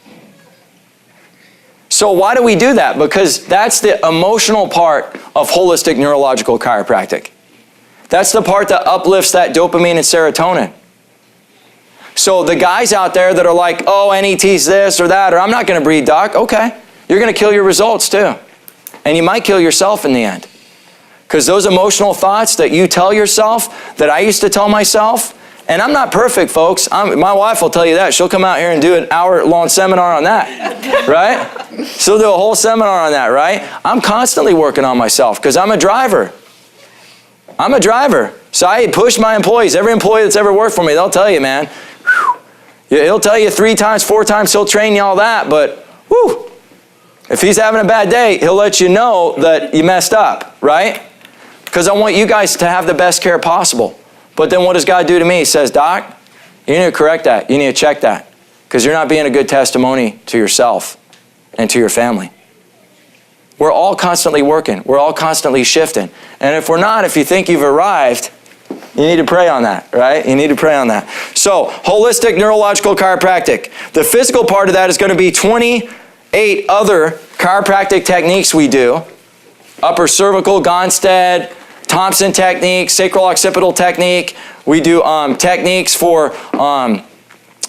So why do we do that? Because that's the emotional part of holistic neurological chiropractic. That's the part that uplifts that dopamine and serotonin. So the guys out there that are like, oh, NET's this or that, or I'm not going to breathe, Doc. Okay, you're going to kill your results too. And you might kill yourself in the end. Because those emotional thoughts that you tell yourself, that I used to tell myself, and I'm not perfect, folks. My wife will tell you that. She'll come out here and do an hour-long seminar on that, right? She'll do a whole seminar on that, right? I'm constantly working on myself because I'm a driver. So I push my employees. Every employee that's ever worked for me, they'll tell you, man. He'll tell you 3 times, 4 times, he'll train you all that, but whew, if he's having a bad day, he'll let you know that you messed up, right? Because I want you guys to have the best care possible. But then what does God do to me? He says, Doc, you need to correct that. You need to check that. Because you're not being a good testimony to yourself and to your family. We're all constantly working. We're all constantly shifting. And if we're not, if you think you've arrived, you need to pray on that, right? You need to pray on that. So, holistic neurological chiropractic. The physical part of that is going to be 28 other chiropractic techniques we do. Upper cervical, Gonstead, Thompson technique, sacral occipital technique. We do techniques for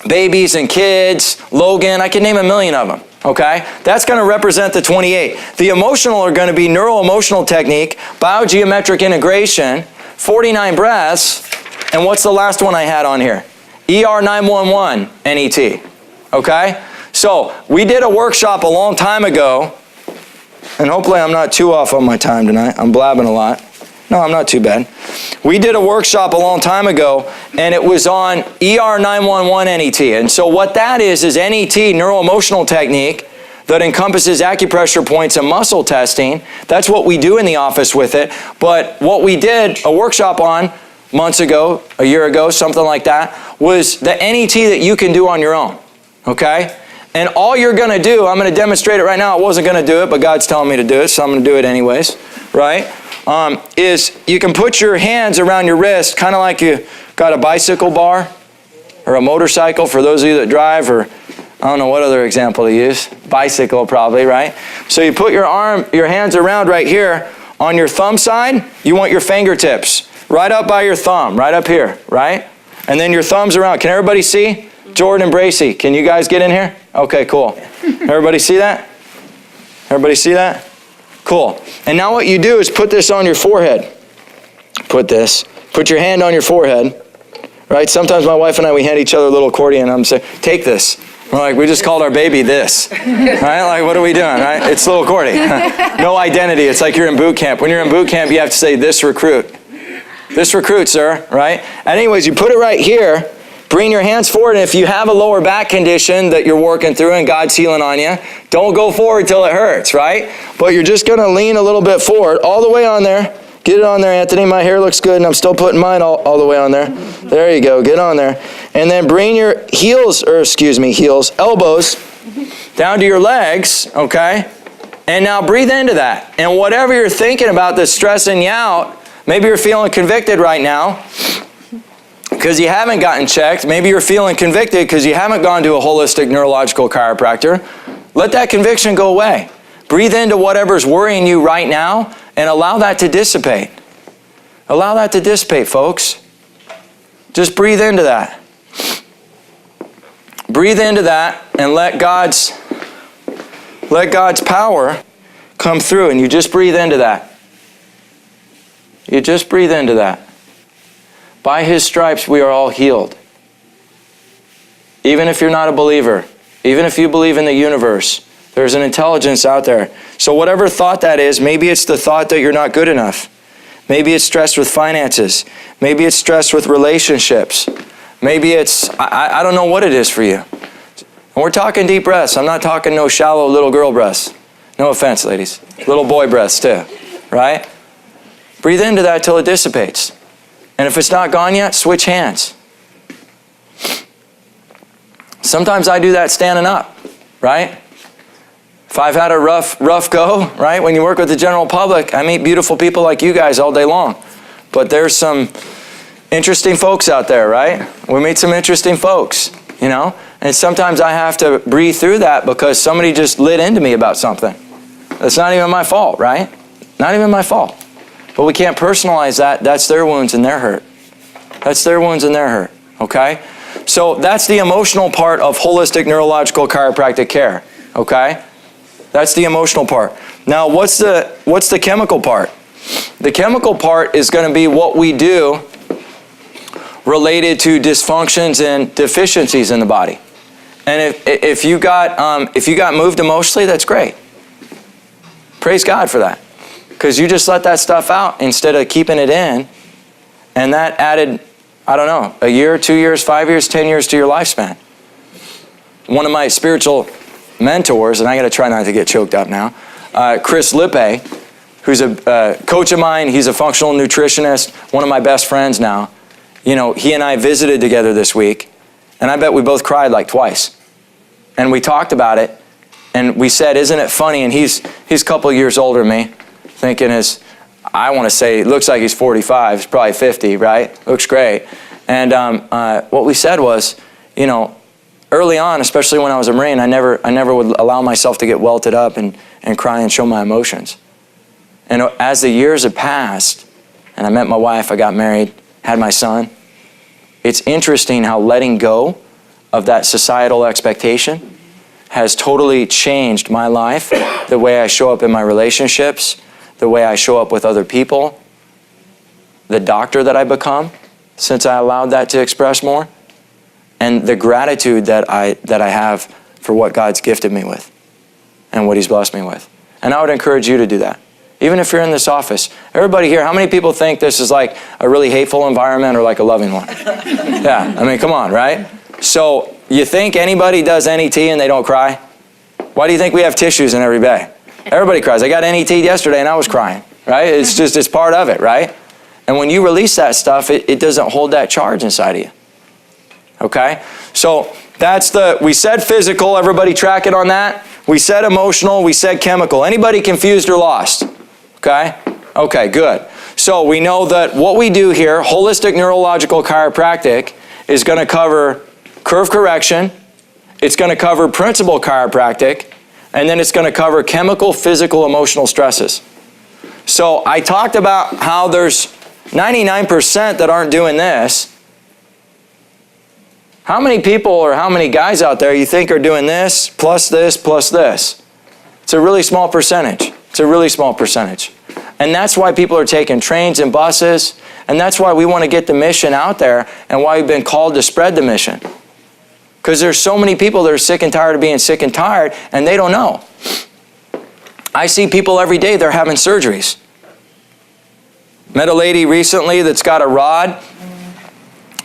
babies and kids, Logan. I can name a million of them, okay? That's going to represent the 28. The emotional are going to be neuro-emotional technique, biogeometric integration, 49 breaths, and what's the last one I had on here? ER 911 NET, okay? So we did a workshop a long time ago, and hopefully I'm not too off on my time tonight. I'm blabbing a lot. No, I'm not too bad. We did a workshop a long time ago, and it was on ER 911 NET. And so what that is NET, neuro-emotional technique, that encompasses acupressure points and muscle testing. That's what we do in the office with it. But what we did a workshop on months ago, a year ago, something like that, was the NET that you can do on your own, okay? And all you're going to do, I'm going to demonstrate it right now. I wasn't going to do it, but God's telling me to do it, so I'm going to do it anyways, right? Is you can put your hands around your wrist, kind of like you got a bicycle bar or a motorcycle for those of you that drive, or I don't know what other example to use. Bicycle probably, right? So you put your hands around right here. On your thumb side, you want your fingertips right up by your thumb, right up here, right? And then your thumbs around. Can everybody see? Jordan and Bracy, can you guys get in here? Okay, cool. Everybody see that? Everybody see that? Cool. And now what you do is put this on your forehead. Put your hand on your forehead, right? Sometimes my wife and I, we hand each other a little Cordie, and I'm saying, take this. We're like, we just called our baby this, right? Like, what are we doing, right? It's little Cordie. No identity. It's like you're in boot camp. When you're in boot camp, you have to say, this recruit. This recruit, sir, right? And anyways, you put it right here, bring your hands forward. And if you have a lower back condition that you're working through and God's healing on you, don't go forward till it hurts, right? But you're just going to lean a little bit forward, all the way on there. Get it on there, Anthony. My hair looks good, and I'm still putting mine all the way on there. There you go. Get on there. And then bring your elbows down to your legs, okay? And now breathe into that. And whatever you're thinking about that's stressing you out, maybe you're feeling convicted right now because you haven't gotten checked. Maybe you're feeling convicted because you haven't gone to a holistic neurological chiropractor. Let that conviction go away. Breathe into whatever's worrying you right now and allow that to dissipate. Allow that to dissipate, folks. Just breathe into that. Breathe into that and let God's power come through, and you just breathe into that. You just breathe into that. By His stripes we are all healed. Even if you're not a believer, even if you believe in the universe, there's an intelligence out there. So whatever thought that is, maybe it's the thought that you're not good enough. Maybe it's stress with finances. Maybe it's stress with relationships. Maybe it's, I don't know what it is for you. And we're talking deep breaths. I'm not talking no shallow little girl breaths. No offense, ladies. Little boy breaths too, right? Breathe into that till it dissipates. And if it's not gone yet, switch hands. Sometimes I do that standing up, right? If I've had a rough go, right? When you work with the general public, I meet beautiful people like you guys all day long. But there's some interesting folks out there, right? We meet some interesting folks, you know? And sometimes I have to breathe through that because somebody just lit into me about something. That's not even my fault, right? Not even my fault. But we can't personalize that. That's their wounds and their hurt. That's their wounds and their hurt, okay? So that's the emotional part of holistic neurological chiropractic care, okay? That's the emotional part. Now, what's the chemical part? The chemical part is going to be what we do related to dysfunctions and deficiencies in the body. And if you got moved emotionally, that's great. Praise God for that. Because you just let that stuff out instead of keeping it in. And that added, I don't know, a year, 2 years, 5 years, 10 years to your lifespan. One of my spiritual mentors, and I got to try not to get choked up now, Chris Lippe, who's a coach of mine. He's a functional nutritionist, one of my best friends now. You know, he and I visited together this week, and I bet we both cried like twice. And we talked about it, and we said, isn't it funny? And he's a couple of years older than me, thinking I want to say, looks like he's 45, he's probably 50, right? Looks great. And what we said was, you know, early on, especially when I was a Marine, I never would allow myself to get welted up and cry and show my emotions. And as the years have passed, and I met my wife, I got married, had my son, it's interesting how letting go of that societal expectation has totally changed my life, the way I show up in my relationships, the way I show up with other people, the doctor that I become since I allowed that to express more, and the gratitude that I have for what God's gifted me with and what He's blessed me with. And I would encourage you to do that. Even if you're in this office, everybody here, how many people think this is like a really hateful environment or like a loving one? Yeah, I mean, come on, right? So you think anybody does NET and they don't cry? Why do you think we have tissues in every bay? Everybody cries. I got NET yesterday and I was crying, right? It's part of it, right? And when you release that stuff, it doesn't hold that charge inside of you. Okay? So we said physical, everybody track it on that. We said emotional, we said chemical. Anybody confused or lost? Okay? Okay, good. So we know that what we do here, holistic neurological chiropractic, is going to cover curve correction, it's going to cover principal chiropractic, and then it's going to cover chemical, physical, emotional stresses. So I talked about how there's 99% that aren't doing this. How many people or how many guys out there you think are doing this, plus this, plus this? It's a really small percentage. It's a really small percentage. And that's why people are taking trains and buses, and that's why we want to get the mission out there and why we've been called to spread the mission. Because there's so many people that are sick and tired of being sick and tired, and they don't know. I see people every day, they're having surgeries. Met a lady recently that's got a rod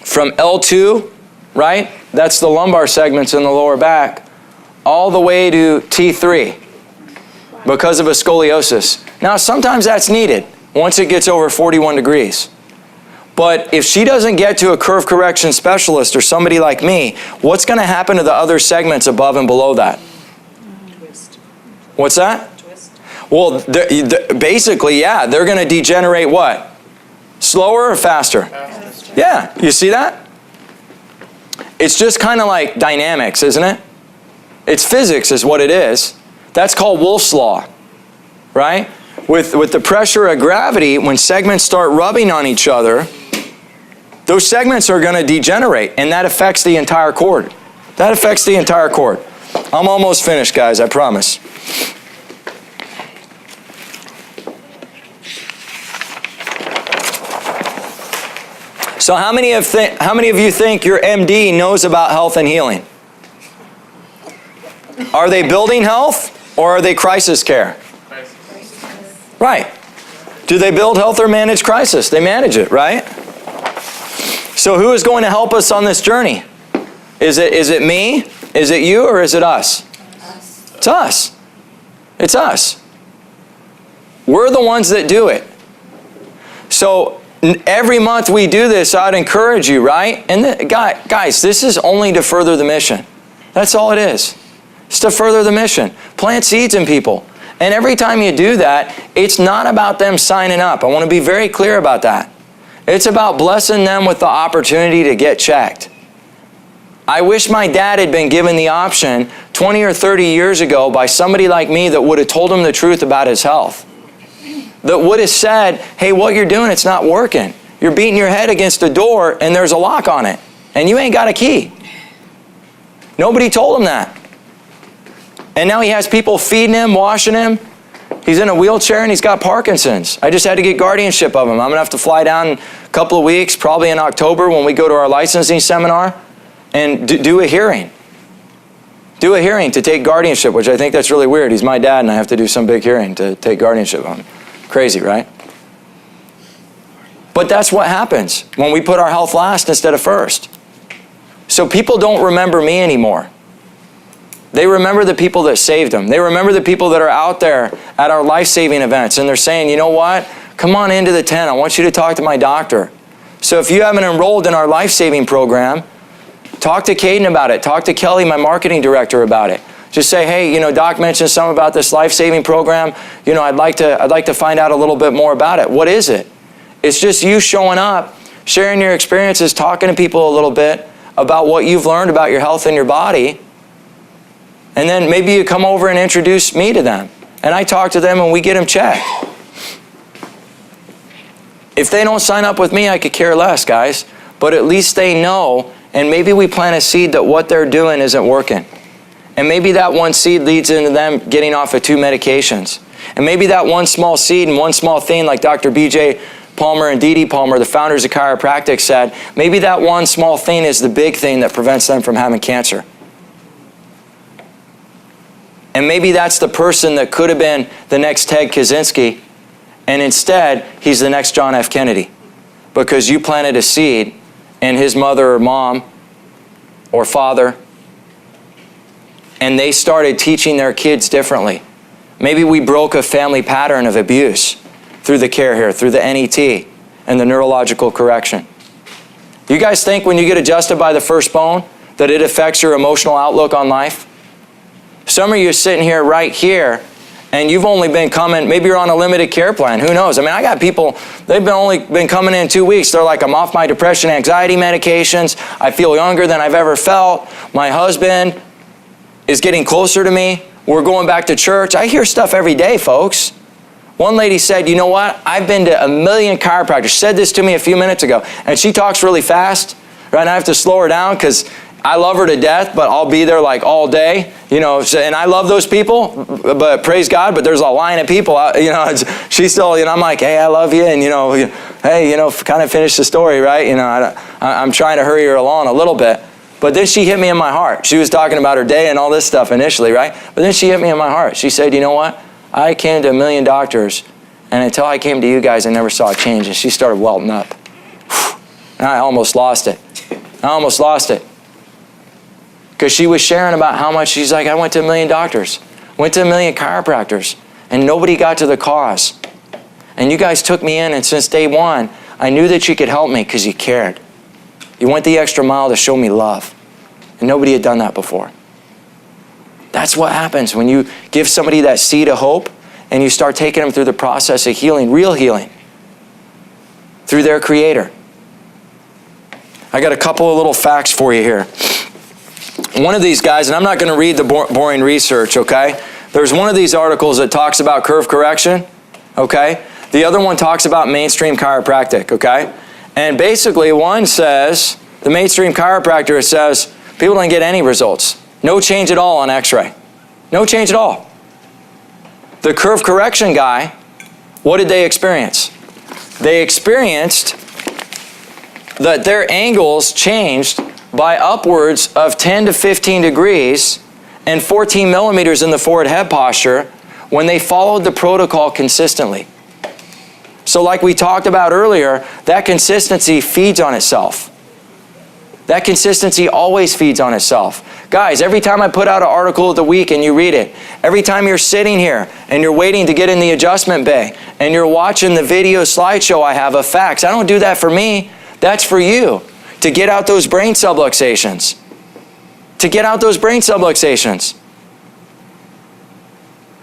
from L2 right? That's the lumbar segments in the lower back, all the way to T3 because of a scoliosis. Now, sometimes that's needed once it gets over 41 degrees. But if she doesn't get to a curve correction specialist or somebody like me, what's going to happen to the other segments above and below that? Twist. What's that? Twist. Well, basically, yeah, they're going to degenerate what? Slower or faster? Faster. Yeah, you see that? It's just kind of like dynamics, isn't it? It's physics is what it is. That's called Wolff's Law, right? With the pressure of gravity, when segments start rubbing on each other, those segments are going to degenerate, and that affects the entire cord. That affects the entire cord. I'm almost finished, guys, I promise. So how many of you think your MD knows about health and healing? Are they building health or are they crisis care? Right. Do they build health or manage crisis? They manage it, right? So who is going to help us on this journey? Is it me? Is it you, or is it us? It's us. It's us. We're the ones that do it. So every month we do this, I'd encourage you, right? And guys, this is only to further the mission. That's all it is. It's to further the mission. Plant seeds in people. And every time you do that, it's not about them signing up. I want to be very clear about that. It's about blessing them with the opportunity to get checked. I wish my dad had been given the option 20 or 30 years ago by somebody like me that would have told him the truth about his health. That would have said, hey, what you're doing, it's not working. You're beating your head against a door and there's a lock on it. And you ain't got a key. Nobody told him that. And now he has people feeding him, washing him. He's in a wheelchair and he's got Parkinson's. I just had to get guardianship of him. I'm going to have to fly down in a couple of weeks, probably in October when we go to our licensing seminar, and do a hearing. Do a hearing to take guardianship, which I think that's really weird. He's my dad and I have to do some big hearing to take guardianship on him. Crazy, right? But that's what happens when we put our health last instead of first. So people don't remember me anymore. They remember the people that saved them. They remember the people that are out there at our life-saving events, and they're saying, you know what? Come on into the tent. I want you to talk to my doctor. So if you haven't enrolled in our life-saving program, talk to Caden about it. Talk to Kelly, my marketing director, about it. Just say, hey, Doc mentioned something about this life-saving program. I'd like to find out a little bit more about it. What is it? It's just you showing up, sharing your experiences, talking to people a little bit about what you've learned about your health and your body. And then maybe you come over and introduce me to them. And I talk to them and we get them checked. If they don't sign up with me, I could care less, guys. But at least they know, and maybe we plant a seed that what they're doing isn't working. And maybe that one seed leads into them getting off of 2 medications. And maybe that one small seed and one small thing, like Dr. B.J. Palmer and Dee Dee Palmer, the founders of chiropractic, said, maybe that one small thing is the big thing that prevents them from having cancer. And maybe that's the person that could have been the next Ted Kaczynski, and instead, he's the next John F. Kennedy. Because you planted a seed in his mother or mom or father, and they started teaching their kids differently. Maybe we broke a family pattern of abuse through the care here, through the NET and the neurological correction. Do you guys think when you get adjusted by the first bone that it affects your emotional outlook on life? Some of you are sitting here right here and you've only been coming, maybe you're on a limited care plan, who knows? I mean, I got people, they've only been coming in 2 weeks. They're like, I'm off my depression, anxiety medications. I feel younger than I've ever felt. My husband is getting closer to me. We're going back to church. I hear stuff every day, folks. One lady said, you know what? I've been to 1 million chiropractors. She said this to me a few minutes ago. And she talks really fast, right? And I have to slow her down because I love her to death, but I'll be there like all day, and I love those people, but praise God, but there's a line of people, she's still, I'm like, hey, I love you, and, hey, kind of finish the story, right? I'm trying to hurry her along a little bit, but then she hit me in my heart. She was talking about her day and all this stuff initially, right? But then she hit me in my heart. She said, you know what? I came to 1 million doctors, and until I came to you guys, I never saw a change, and she started welting up. And I almost lost it. Because she was sharing about how much, she's like, I went to 1 million doctors, went to 1 million chiropractors, and nobody got to the cause. And you guys took me in, and since day one, I knew that you could help me because you cared. You went the extra mile to show me love. And nobody had done that before. That's what happens when you give somebody that seed of hope and you start taking them through the process of healing, real healing, through their Creator. I got a couple of little facts for you here. One of these guys, and I'm not going to read the boring research, okay? There's one of these articles that talks about curve correction, okay? The other one talks about mainstream chiropractic, okay? And basically one says, the mainstream chiropractor, it says, people don't get any results. No change at all on x-ray. No change at all. The curve correction guy, what did they experience? They experienced that their angles changed by upwards of 10 to 15 degrees and 14 millimeters in the forward head posture when they followed the protocol consistently. So like we talked about earlier, that consistency feeds on itself. That consistency always feeds on itself. Guys, every time I put out an article of the week and you read it, every time you're sitting here and you're waiting to get in the adjustment bay and you're watching the video slideshow I have of facts, I don't do that for me. That's for you to get out those brain subluxations. To get out those brain subluxations.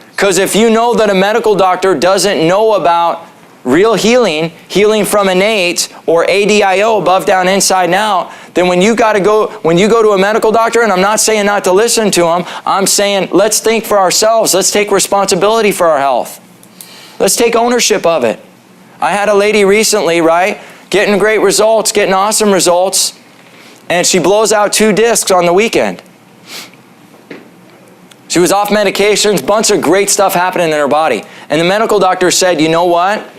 Because if you know that a medical doctor doesn't know about real healing, healing from innate or ADIO, above, down, inside, and out, then when you go to a medical doctor, and I'm not saying not to listen to them, I'm saying let's think for ourselves. Let's take responsibility for our health. Let's take ownership of it. I had a lady recently, right, getting great results, getting awesome results, and she blows out 2 discs on the weekend. She was off medications, bunch of great stuff happening in her body. And the medical doctor said, you know what?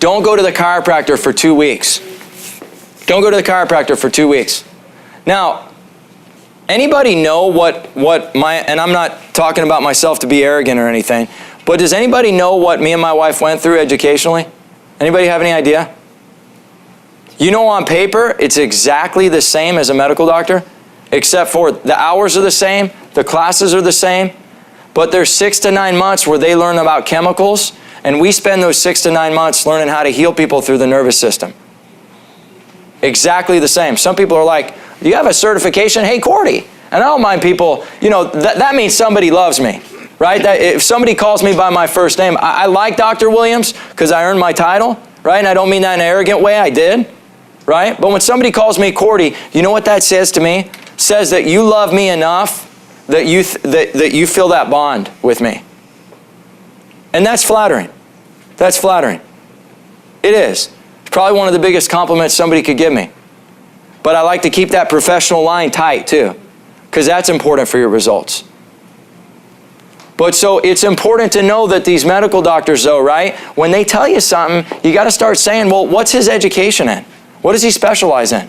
Don't go to the chiropractor for 2 weeks. Don't go to the chiropractor for 2 weeks. Now, anybody know what and I'm not talking about myself to be arrogant or anything, but does anybody know what me and my wife went through educationally? Anybody have any idea? You know, on paper, it's exactly the same as a medical doctor, except for the hours are the same, the classes are the same, but there's 6 to 9 months where they learn about chemicals, and we spend those 6 to 9 months learning how to heal people through the nervous system. Exactly the same. Some people are like, do you have a certification? Hey, Cordie. And I don't mind people, you know, that means somebody loves me, right? That if somebody calls me by my first name, I like Dr. Williams because I earned my title, right? And I don't mean that in an arrogant way, I did, right? But when somebody calls me Cordie, you know what that says to me? It says that you love me enough that you feel that bond with me. And that's flattering. That's flattering. It is. It's probably one of the biggest compliments somebody could give me. But I like to keep that professional line tight too, because that's important for your results. But so it's important to know that these medical doctors though, right? When they tell you something, you got to start saying, well, what's his education in? What does he specialize in?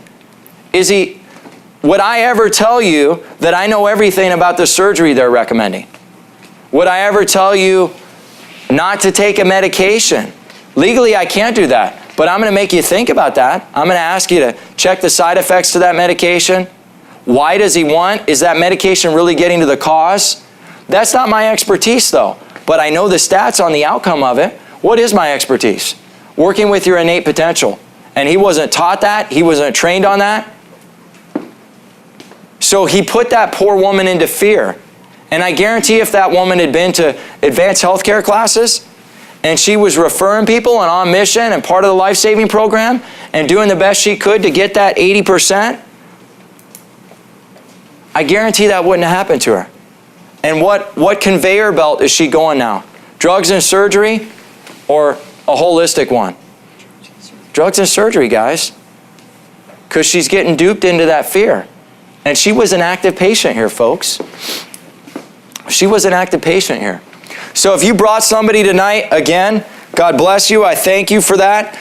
Would I ever tell you that I know everything about the surgery they're recommending? Would I ever tell you not to take a medication? Legally, I can't do that, but I'm going to make you think about that. I'm going to ask you to check the side effects to that medication. Why does he want? Is that medication really getting to the cause? That's not my expertise though, but I know the stats on the outcome of it. What is my expertise? Working with your innate potential. And he wasn't taught that. He wasn't trained on that. So he put that poor woman into fear. And I guarantee if that woman had been to advanced healthcare classes and she was referring people and on mission and part of the life-saving program and doing the best she could to get that 80%, I guarantee that wouldn't have happened to her. And what conveyor belt is she going now? Drugs and surgery or a holistic one? Drugs and surgery, guys. Because she's getting duped into that fear. And she was an active patient here, folks. She was an active patient here. So if you brought somebody tonight, again, God bless you. I thank you for that.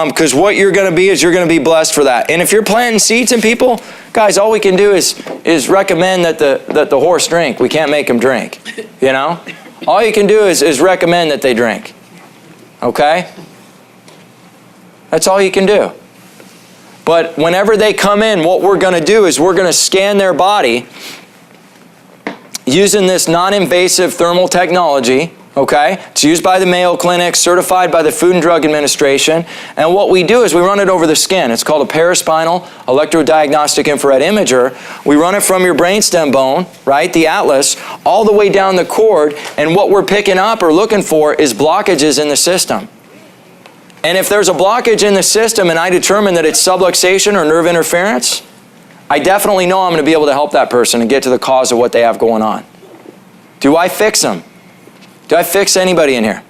Because what you're going to be is you're going to be blessed for that. And if you're planting seeds in people, guys, all we can do is recommend that the horse drink. We can't make them drink, you know? All you can do is recommend that they drink, okay? That's all you can do. But whenever they come in, what we're going to do is we're going to scan their body using this non-invasive thermal technology. Okay, it's used by the Mayo Clinic, certified by the Food and Drug Administration. And what we do is we run it over the skin. It's called a paraspinal electrodiagnostic infrared imager. We run it from your brainstem bone, right, the atlas, all the way down the cord. And what we're picking up or looking for is blockages in the system. And if there's a blockage in the system and I determine that it's subluxation or nerve interference, I definitely know I'm going to be able to help that person and get to the cause of what they have going on. Do I fix them? Do I fix anybody in here?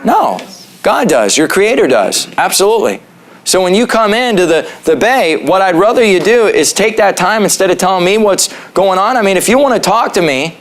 No. God does. Your Creator does. Absolutely. So when you come into the bay, what I'd rather you do is take that time instead of telling me what's going on. I mean, if you want to talk to me,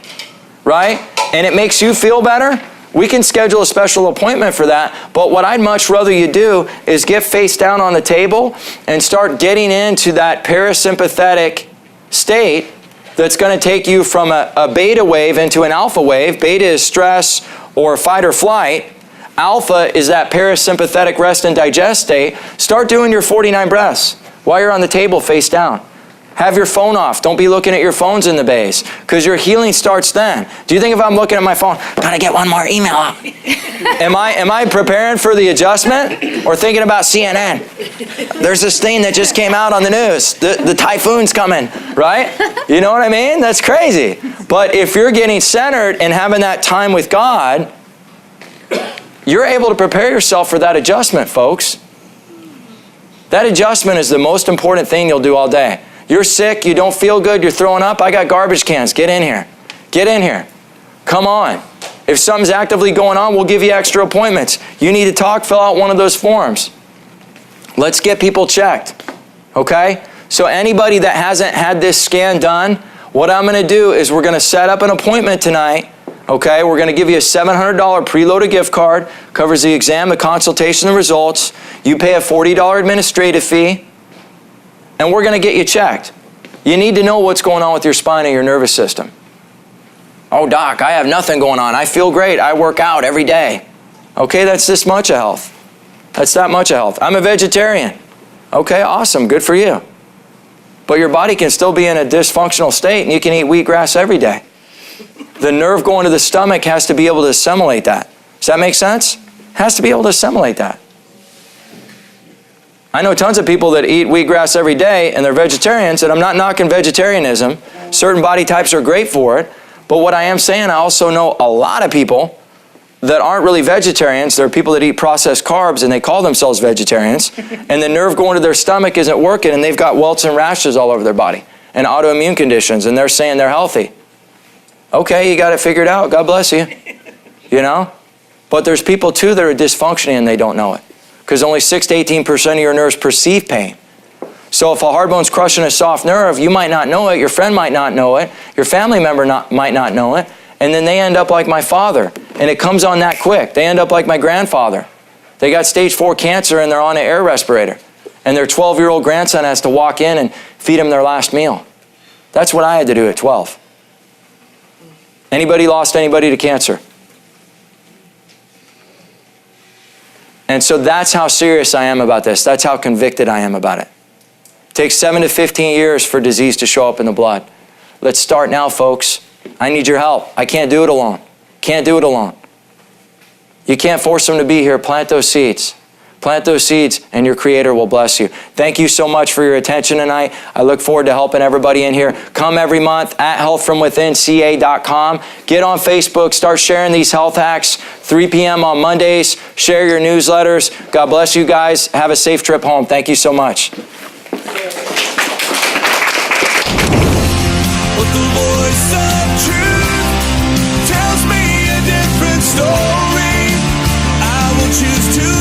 right, and it makes you feel better, we can schedule a special appointment for that. But what I'd much rather you do is get face down on the table and start getting into that parasympathetic state that's going to take you from a beta wave into an alpha wave. Beta is stress or fight or flight. Alpha is that parasympathetic rest and digest state. Start doing your 49 breaths while you're on the table face down. Have your phone off. Don't be looking at your phones in the bays, because your healing starts then. Do you think if I'm looking at my phone, gotta get one more email out? Am I preparing for the adjustment or thinking about CNN? There's this thing that just came out on the news. The typhoon's coming, right? You know what I mean? That's crazy. But if you're getting centered and having that time with God, you're able to prepare yourself for that adjustment, folks. That adjustment is the most important thing you'll do all day. You're sick, you don't feel good, you're throwing up, I got garbage cans. Get in here. Get in here. Come on. If something's actively going on, we'll give you extra appointments. You need to talk, fill out one of those forms. Let's get people checked. Okay? So anybody that hasn't had this scan done, what I'm going to do is we're going to set up an appointment tonight. Okay? We're going to give you a $700 preloaded gift card. Covers the exam, the consultation, the results. You pay a $40 administrative fee. And we're going to get you checked. You need to know what's going on with your spine and your nervous system. Oh, doc, I have nothing going on. I feel great. I work out every day. Okay, that's this much of health. That's that much of health. I'm a vegetarian. Okay, awesome. Good for you. But your body can still be in a dysfunctional state and you can eat wheatgrass every day. The nerve going to the stomach has to be able to assimilate that. Does that make sense? Has to be able to assimilate that. I know tons of people that eat wheatgrass every day and they're vegetarians, and I'm not knocking vegetarianism. Certain body types are great for it. But what I am saying, I also know a lot of people that aren't really vegetarians. There are people that eat processed carbs and they call themselves vegetarians, and the nerve going to their stomach isn't working and they've got welts and rashes all over their body and autoimmune conditions, and they're saying they're healthy. Okay, you got it figured out. God bless you. You know? But there's people too that are dysfunctioning and they don't know it. Because only 6 to 18% of your nerves perceive pain. So if a hard bone's crushing a soft nerve, you might not know it, your friend might not know it, your family member might not know it, and then they end up like my father. And it comes on that quick. They end up like my grandfather. They got stage 4 cancer and they're on an air respirator. And their 12-year-old grandson has to walk in and feed them their last meal. That's what I had to do at 12. Anybody lost anybody to cancer? And so that's how serious I am about this. That's how convicted I am about it. It takes 7 to 15 years for disease to show up in the blood. Let's start now, folks. I need your help. I can't do it alone. Can't do it alone. You can't force them to be here. Plant those seeds. Plant those seeds and your Creator will bless you. Thank you so much for your attention tonight. I look forward to helping everybody in here. Come every month at healthfromwithinca.com. Get on Facebook. Start sharing these health hacks. 3 p.m. on Mondays. Share your newsletters. God bless you guys. Have a safe trip home. Thank you so much. But the voice of truth tells me a different story. I will choose to